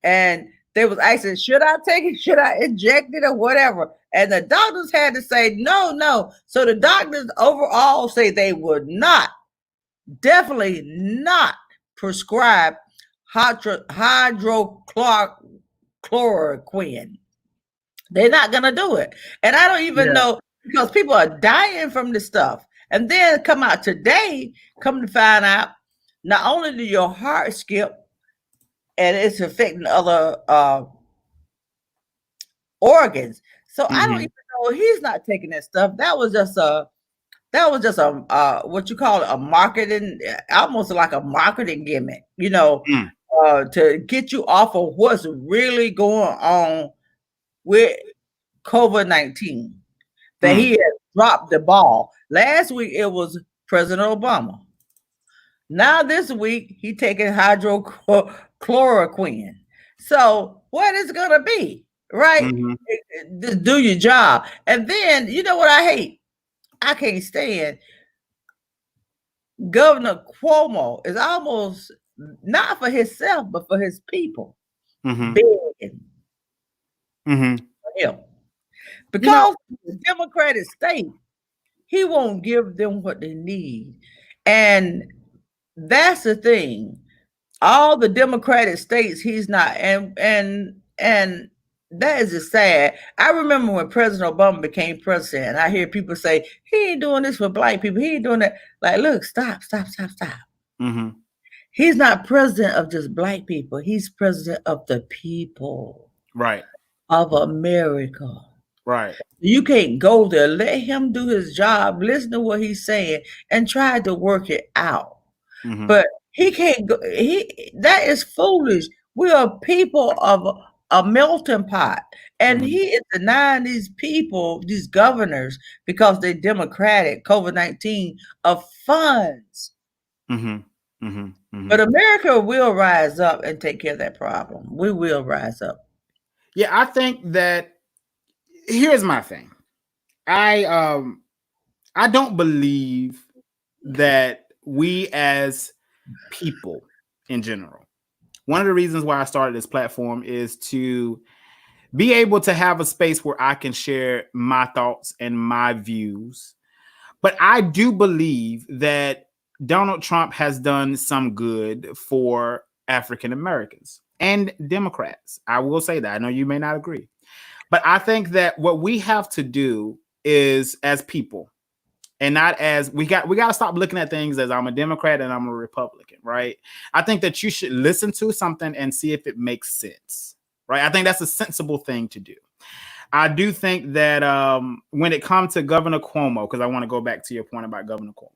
and they was asking, should I take it? Should I inject it or whatever? And the doctors had to say, no. So the doctors overall say they would not, definitely not prescribe hydroxychloroquine. They're not going to do it. And I don't even know, because people are dying from this stuff. And then come out today, come to find out, not only do your heart skip, and it's affecting other organs. So I don't even know, he's not taking that stuff. That was just a what you call it, a marketing, almost like a marketing gimmick, to get you off of what's really going on with COVID-19. That he had dropped the ball. Last week it was President Obama. Now this week he taking hydroxychloroquine. So what is it gonna be? Right? Just do your job. And then you know what I hate? I can't stand Governor Cuomo is almost not for himself, but for his people. Begging for him. Because the Democratic state, he won't give them what they need. And that's the thing. All the Democratic states, he's not, and that is just sad. I remember when President Obama became president, I hear people say, he ain't doing this for black people. He ain't doing that. Like, look, stop. He's not president of just black people. He's president of the people. Right. Of America. Right. You can't go there. Let him do his job. Listen to what he's saying and try to work it out. But He can't go. That is foolish. We are people of a melting pot, and Mhm. he is denying these people, these governors, because they're Democratic, COVID-19 of funds. Mhm. Mhm. But Mhm. America will rise up and take care of that problem. We will rise up. Yeah, I think that here's my thing. I don't believe that we as people in general. One of the reasons why I started this platform is to be able to have a space where I can share my thoughts and my views. But I do believe that Donald Trump has done some good for African Americans and Democrats. I will say that. I know you may not agree. But I think that what we have to do is, as people, and not as we got to stop looking at things as I'm a Democrat and I'm a Republican, right? I think that you should listen to something and see if it makes sense, right? I think that's a sensible thing to do. I do think that when it comes to Governor Cuomo, because I want to go back to your point about Governor Cuomo,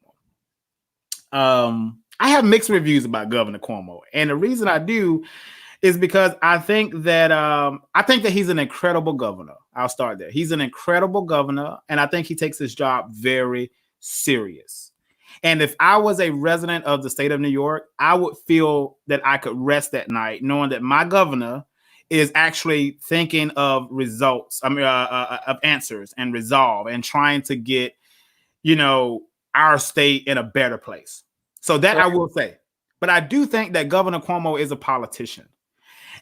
I have mixed reviews about Governor Cuomo, and the reason I do is because I think that he's an incredible governor. I'll start there. He's an incredible governor, and I think he takes his job very serious. And if I was a resident of the state of New York, I would feel that I could rest at night knowing that my governor is actually thinking of results, of answers and resolve and trying to get, our state in a better place. So that I will say. But I do think that Governor Cuomo is a politician.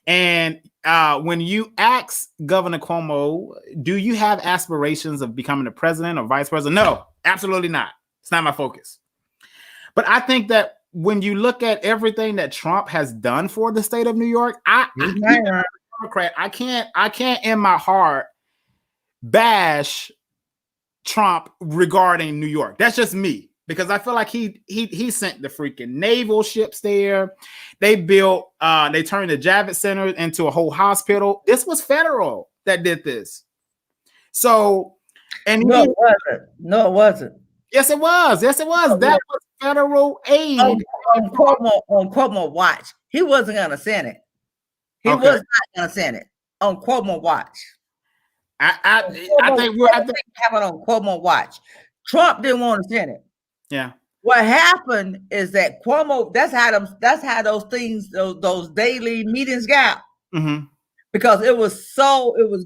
And when you ask Governor Cuomo, do you have aspirations of becoming the president or vice president? No, absolutely not. It's not my focus. But I think that when you look at everything that Trump has done for the state of New York, Democrat, I can't in my heart bash Trump regarding New York. That's just me. Because I feel like he sent the freaking naval ships there. They built, they turned the Javits Center into a whole hospital. This was federal that did this. So, and No, it wasn't. No, it wasn't. yes, it was. Yes, it was. That was federal aid. On Cuomo watch. He wasn't going to send it. He was not going to send it on Cuomo watch. I think happened on Cuomo watch. Trump didn't want to send it. Yeah. What happened is that Cuomo, that's how those things, those daily meetings got. Mm-hmm. Because it was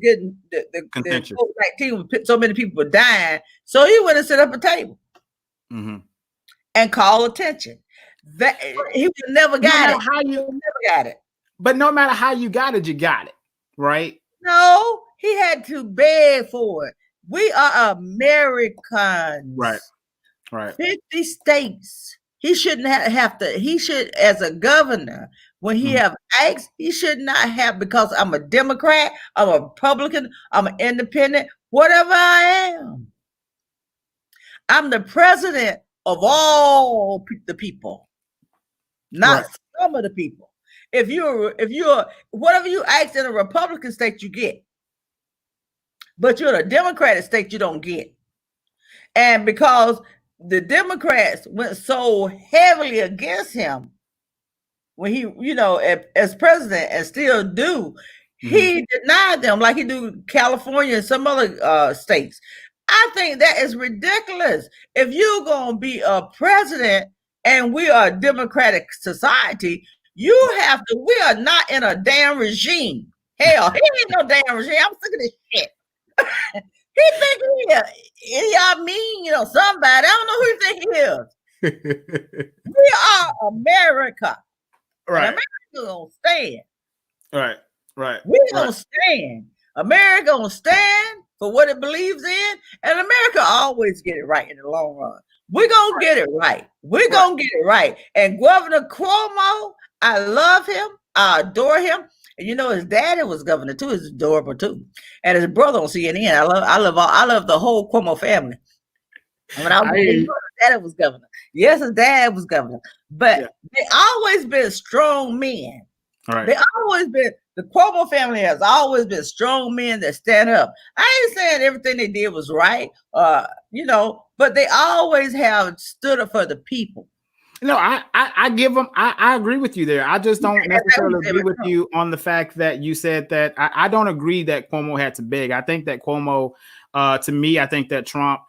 getting the COVID-19, so many people were dying. So he went and set up a table and call attention. That he would never got it. But no matter how you got it, you got it, right? No, he had to beg for it. We are Americans. Right. 50 states. He shouldn't have to. He should, as a governor, when he have asked, he should not have, because I'm a Democrat, I'm a Republican, I'm an independent, whatever I am. I'm the president of all the people, not some of the people. If you're whatever you ask in a Republican state, you get. But you're in a Democratic state, you don't get. And because the Democrats went so heavily against him when he, as president, and still do, he denied them like he do California and some other states. I think that is ridiculous. If you're going to be a president and we are a democratic society, you have to, we are not in a damn regime. Hell, he ain't no damn regime. I'm sick of this shit. He think y'all mean, somebody. I don't know who you think he is. We are America. Right. And America gonna stand. Right. We gonna stand. America gonna stand for what it believes in, and America always get it right in the long run. We're gonna get it right. We're gonna get it right. And Governor Cuomo, I love him. I adore him. And his daddy was governor too. He's adorable too. And his brother on CNN. I love the whole Cuomo family. When his dad was governor. Yes, his dad was governor. But they always been strong men. Right. They always been, the Cuomo family has always been strong men that stand up. I ain't saying everything they did was right, but they always have stood up for the people. No, I give them. I agree with you there. I just don't necessarily agree with you on the fact that you said that. I don't agree that Cuomo had to beg. I think that Cuomo, to me, I think that Trump.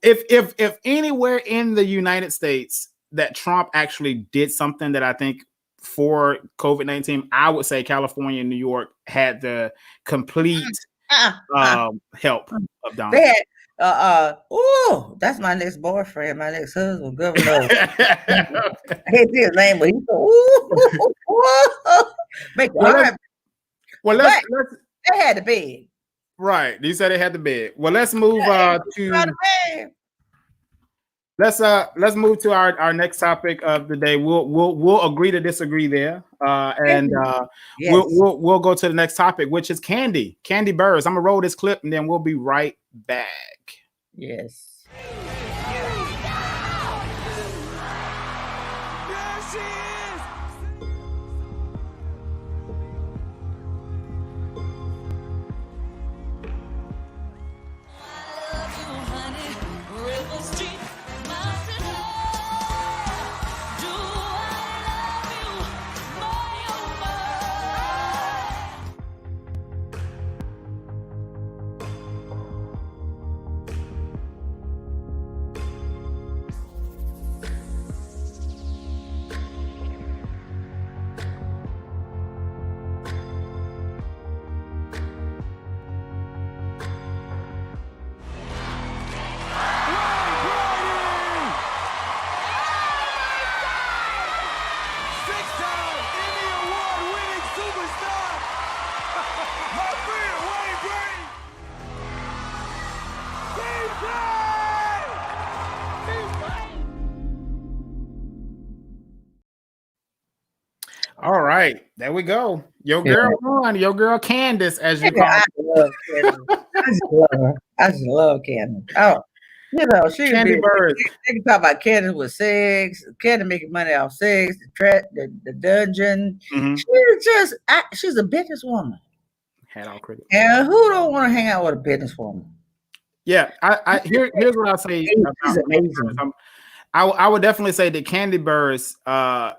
If anywhere in the United States that Trump actually did something that I think for COVID-19, I would say California and New York had the complete help of Donald They had, oh, that's my next boyfriend, my next husband, Governor. I hate his name, but he make let's they had the bed. Right. You said they had the bed. Well, let's move let's move to our next topic of the day. We'll agree to disagree there. And Yes. we'll go to the next topic, which is Kandi Burruss. I'm gonna roll this clip and then we'll be right back. Yes. All right, there we go. Your girl won. Your girl Candace, as you call her. I just love Candace. Oh, you know, she Kandi Burruss. They can talk about Candace with sex. Candace making money off sex. The dungeon. Mm-hmm. She's a businesswoman. Had all credit. And who don't want to hang out with a businesswoman? Yeah, here's what I'll say. She's amazing. I would definitely say that Kandi Burruss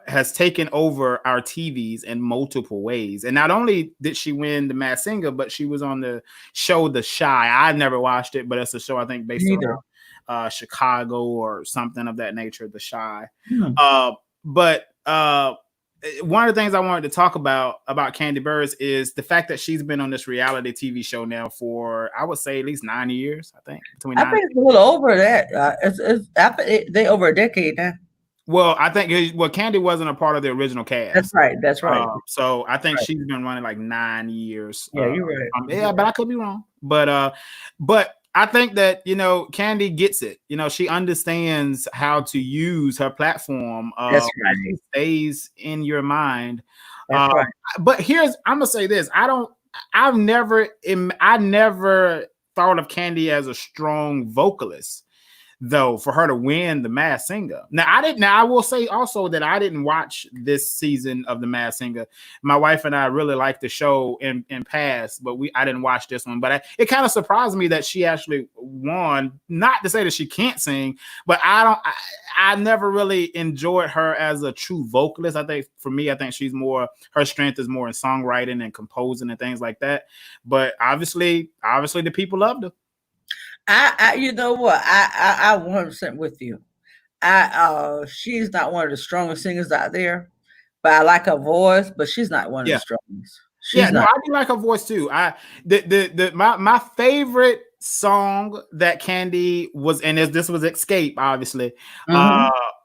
has taken over our TVs in multiple ways. And not only did she win the Masked Singer, but she was on the show The Chi. I never watched it, but it's a show I think based on Chicago or something of that nature, The Chi. But one of the things I wanted to talk about Kandi Burruss is the fact that she's been on this reality TV show now for, I would say, at least 9 years. I think I think it's a little over that. They over a decade now. Well, I think Kandi wasn't a part of the original cast. That's right. So I think she's been running like 9 years. Yeah, you're right. Yeah, but I could be wrong. But I think that, Kandi gets it. She understands how to use her platform. That's right. She stays in your mind. That's right. But I'm gonna say this: I never thought of Kandi as a strong vocalist, though, for her to win the Masked Singer. Now I will say also that I didn't watch this season of the Masked Singer. My wife and I really liked the show in past, but I didn't watch this one. But it kind of surprised me that she actually won. Not to say that she can't sing, but I never really enjoyed her as a true vocalist. I think for me, she's more, her strength is more in songwriting and composing and things like that. But obviously the people loved her. You know what? I 100% with you. She's not one of the strongest singers out there, but I like her voice. But she's not one of the strongest. I do like her voice too. My favorite song that Kandi was, and this was Escape, obviously,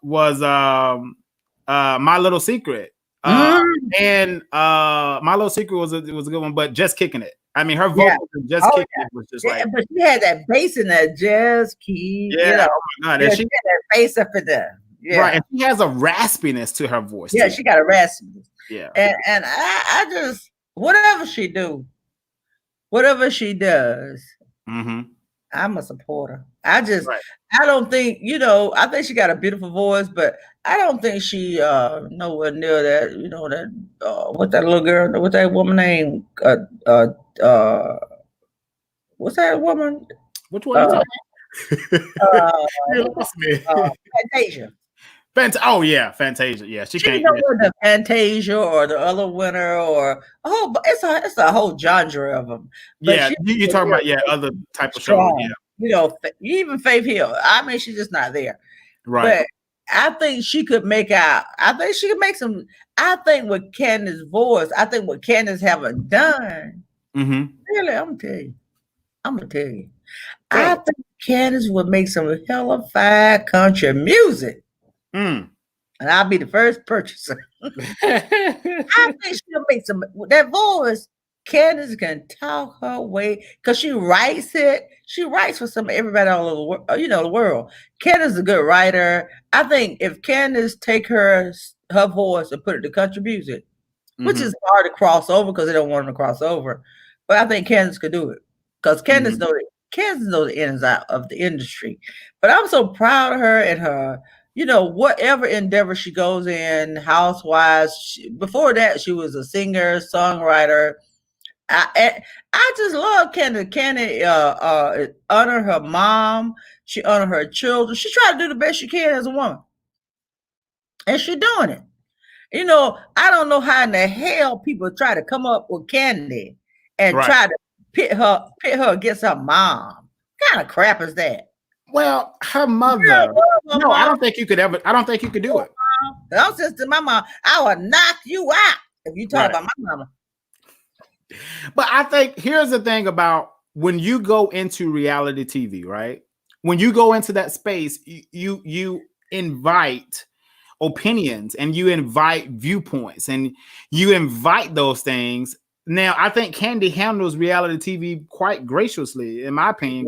was My Little Secret. And My Little Secret was a good one, but Just Kicking It. I mean, her vocal Just Kicking It was just like, but she had that bass in there, just keep. Oh my God, she had that bass up in there. Yeah, right. And she has a raspiness to her voice. Yeah, too. she got a raspiness. Yeah, and I just whatever she does, I'm a supporter. I don't think, I think she got a beautiful voice, but I don't think she nowhere near that, what that little girl, what's that woman name? What's that woman? Which one? You lost me. Fantasia. Oh yeah, Fantasia. Yeah, she She can't. know the Fantasia or the other winner or it's a whole genre of them. But Yeah, she you talking about other type of shows. strong. Yeah, You know, even Faith Hill. I mean, she's just not there. right. But I think she could make out. I think she could make some. I think with Candace's voice, I think what Candace haven't done. Mm-hmm. Really, I'm gonna tell you. I think Candace would make some hella fine country music. Mm. And I'll be the first purchaser. I think she'll make some with that voice. Candace can talk her way because she writes it. She writes for everybody all over the world, the world. Candace is a good writer. I think if Candace take her voice and put it to country music, which is hard to cross over because they don't want them to cross over, but I think Candace could do it because Candace knows the ins out of the industry. But I'm so proud of her and her. Whatever endeavor she goes in, housewives. Before that, she was a singer, songwriter. I just love Kandi. Kandi honor her mom. She honor her children. She tried to do the best she can as a woman, and she's doing it. I don't know how in the hell people try to come up with Kandi and try to pit her against her mom. What kind of crap is that? Well, her mother. No, I don't think you could do it. Don't say to my mom, I will knock you out if you talk about my mama. But I think here's the thing about when you go into reality TV, right? When you go into that space, you invite opinions and you invite viewpoints and you invite those things. Now, I think Kandi handles reality TV quite graciously, in my opinion.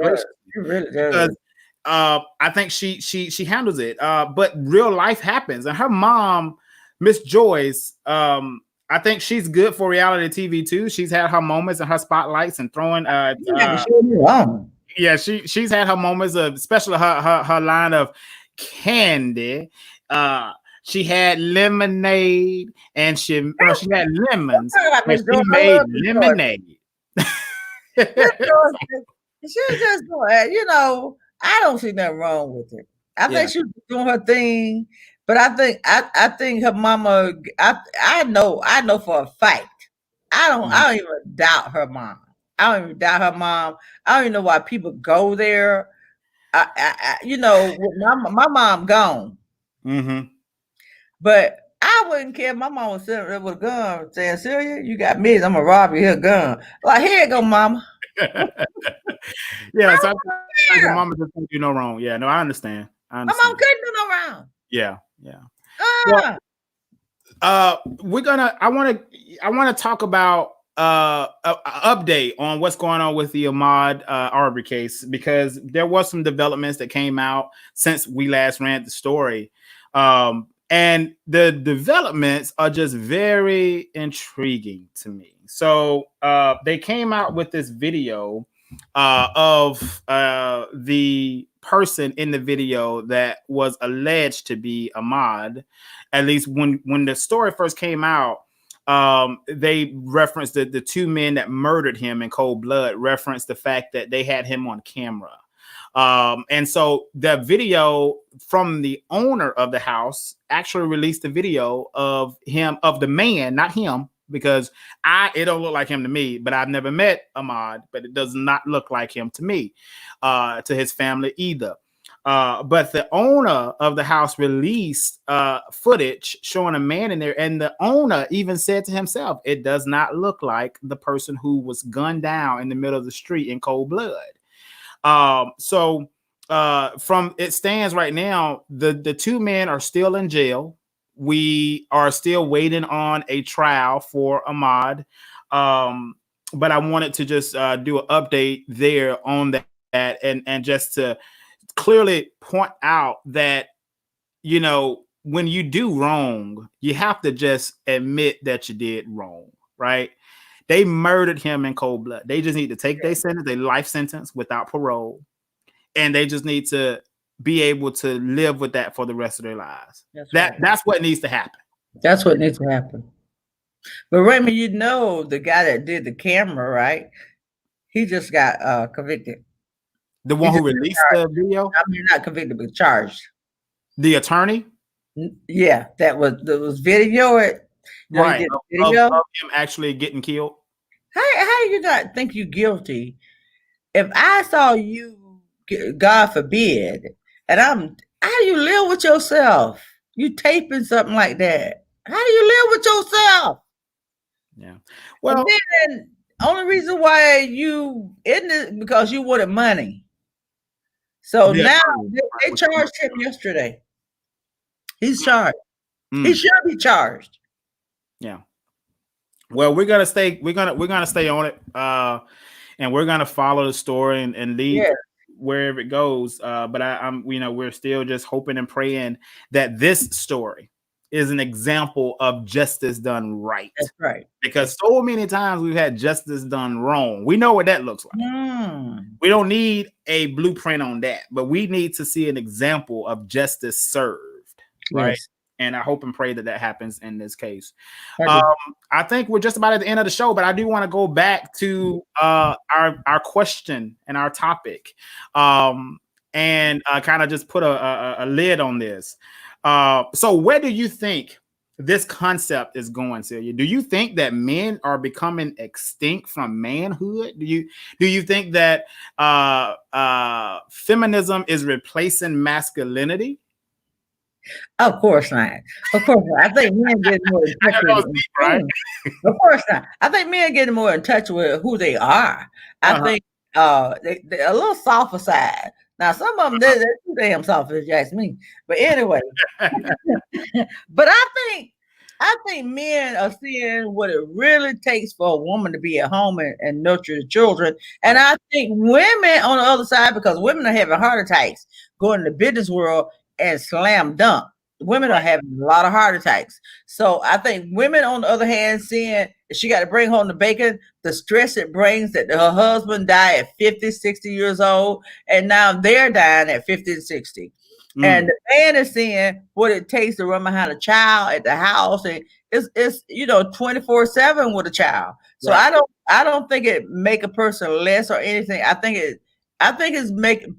She really does. I think she handles it. But real life happens, and her mom, Miss Joyce, I think she's good for reality TV too. She's had her moments and her spotlights and throwing. She's had her moments of, especially her line of candy. She had lemonade, and she had lemons, and she made lemonade. She's just doing, I don't see nothing wrong with it. I think she's doing her thing, but I think her mama. I know for a fact. I don't even doubt her mom. I don't even know why people go there. My mom gone. Mm-hmm. But I wouldn't care if my mom was sitting there with a gun saying, Celia, you got me. I'm going to rob you. Here, a gun. Like, here you go, mama. Yeah, so your mama just can't do no wrong. Yeah, no, I understand. My mom couldn't do no wrong. Yeah. Well, I want to talk about an update on what's going on with the Ahmaud Arbery case, because there was some developments that came out since we last ran the story. And the developments are just very intriguing to me. So they came out with this video of the person in the video that was alleged to be Ahmaud. At least when the story first came out, they referenced the two men that murdered him in cold blood, referenced the fact that they had him on camera. And so the video from the owner of the house actually released a video of the man, not him, because it don't look like him to me, but I've never met Ahmaud, but it does not look like him to me, to his family either. But the owner of the house released footage showing a man in there, and the owner even said to himself, it does not look like the person who was gunned down in the middle of the street in cold blood. So from it stands right now, the two men are still in jail. We are still waiting on a trial for Ahmaud. But I wanted to just do an update there on that and just to clearly point out that, when you do wrong, you have to just admit that you did wrong, right? They murdered him in cold blood. They just need to take their sentence, their life sentence without parole. And they just need to be able to live with that for the rest of their lives. That's what needs to happen. That's what needs to happen. But Raymond, the guy that did the camera, right? He just got convicted. The one who released the video? I mean, not convicted, but charged. The attorney? Yeah, that was video. It you know, he Right. did Of, a video. of him actually getting killed. How you not think you guilty? If I saw you, God forbid, and how do you live with yourself? You taping something like that. How do you live with yourself? Yeah. And Well, then only reason why you in it because you wanted money. So the now attorney. they charged him yesterday. He's charged. He Mm, should be charged. yeah. Well, we're gonna stay. We're gonna stay on it. And we're gonna follow the story and lead Yeah, wherever it goes. But I'm, we're still just hoping and praying that this story is an example of justice done right. that's right. Because so many times we've had justice done wrong. We know what that looks like. We don't need a blueprint on that, but we need to see an example of justice served, right? Yes. And I hope and pray that that happens in this case. I do. I think we're just about at the end of the show, but I do want to go back to our question and our topic, and kind of just put a lid on this. So where do you think this concept is going, Celia? Do you think that men are becoming extinct from manhood? Do you think that feminism is replacing masculinity? Of course not. Of course not. I think men get more in touch with deep, right? Of course not. I think men getting more in touch with who they are. I think they're a little softer side. Now some of them they're too damn soft if you ask me. But anyway, but I think men are seeing what it really takes for a woman to be at home and nurture the children. And I think women on the other side, because women are having heart attacks going in the business world and slam dunk. Women are having a lot of heart attacks. So I think women, on the other hand, seeing she got to bring home the bacon, the stress it brings that her husband died at 50, 60 years old, and now they're dying at 50 and 60. And the man is seeing what it takes to run behind a child at the house, and it's 24/7 with a child. So Right. I don't think it make a person less or anything. I think it's making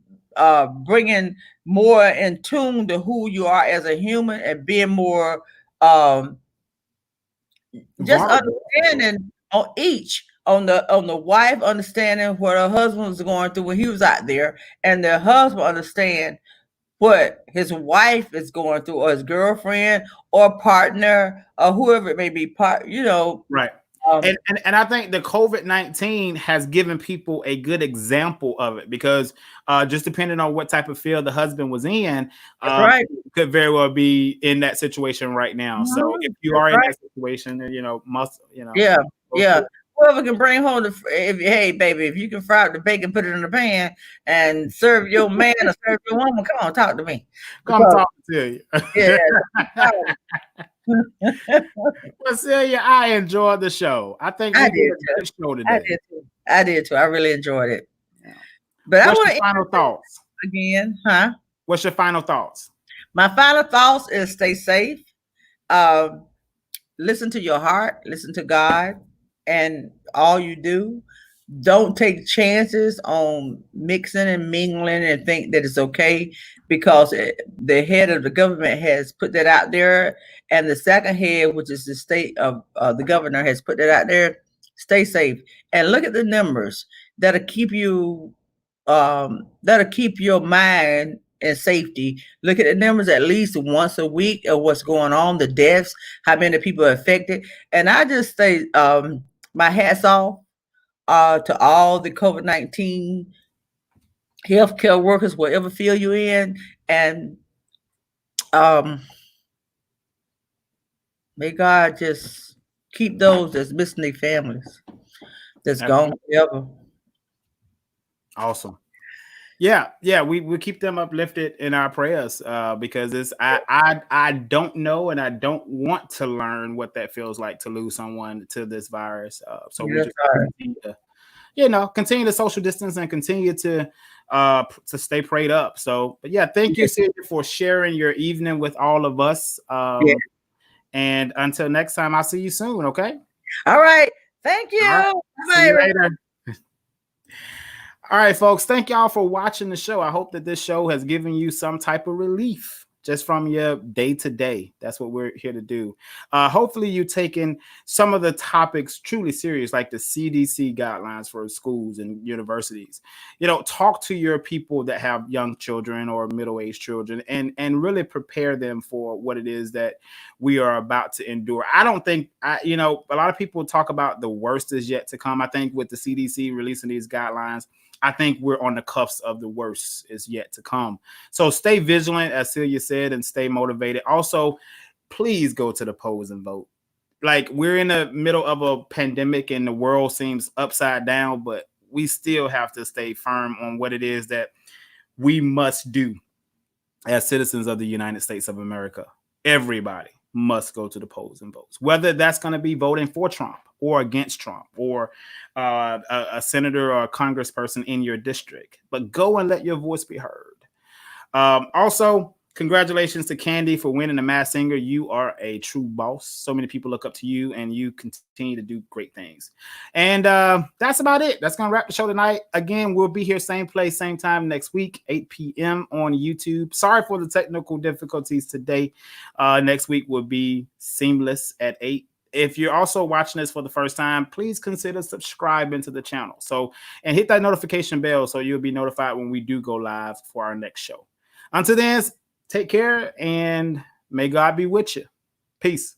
bringing more in tune to who you are as a human and being more just understanding on the wife understanding what her husband was going through when he was out there, and the husband understand what his wife is going through, or his girlfriend or partner or whoever it may be, Right. And I think the COVID-19 has given people a good example of it, because just depending on what type of field the husband was in, could very well be in that situation right now. So if you are in that situation, yeah. Whoever can bring home hey baby, if you can fry up the bacon, put it in the pan, and serve your man or serve your woman, come on, talk to me. Come talk to you. Yeah. Well, Celia, I enjoyed the show. I think we did a good show today. I did too. I really enjoyed it. Yeah. But what's your final thoughts again, huh? What's your final thoughts? My final thoughts is stay safe. Listen to your heart. Listen to God, and all you do. Don't take chances on mixing and mingling and think that it's okay, because the head of the government has put that out there, and the second head, which is the state of the governor, has put that out there. Stay safe and look at the numbers. That'll keep you. That'll keep your mind in safety. Look at the numbers at least once a week of what's going on, the deaths, how many people are affected, and I just say, my hats off to all the COVID-19 healthcare workers, whatever field you're in, and may God just keep those that's missing their families, that's gone forever. Awesome. Yeah, we keep them uplifted in our prayers, because I don't know, and I don't want to learn what that feels like to lose someone to this virus. So we just continue to social distance and continue to stay prayed up. So, but yeah, thank you, Celia, for sharing your evening with all of us. And until next time, I'll see you soon. Okay. All right. Thank you. Right. See you later. All right, folks. Thank y'all for watching the show. I hope that this show has given you some type of relief just from your day to day. That's what we're here to do. Hopefully you're taking some of the topics truly serious, like the CDC guidelines for schools and universities. You know, talk to your people that have young children or middle-aged children and really prepare them for what it is that we are about to endure. I don't think, a lot of people talk about the worst is yet to come. I think with the CDC releasing these guidelines, I think we're on the cuffs of the worst is yet to come. So stay vigilant, as Celia said, and stay motivated. Also, please go to the polls and vote. Like, we're in the middle of a pandemic and the world seems upside down, but we still have to stay firm on what it is that we must do as citizens of the United States of America. Everybody must go to the polls and vote, whether that's going to be voting for Trump or against Trump or a senator or a congressperson in your district. But go and let your voice be heard. Also, congratulations to Kandi for winning the Masked Singer. You are a true boss. So many people look up to you, and you continue to do great things. And that's about it. That's going to wrap the show tonight. Again, we'll be here same place, same time next week, 8 p.m. on YouTube. Sorry for the technical difficulties today. Next week will be seamless at 8. If you're also watching this for the first time, please consider subscribing to the channel. And hit that notification bell so you'll be notified when we do go live for our next show. Until then, take care, and may God be with you. Peace.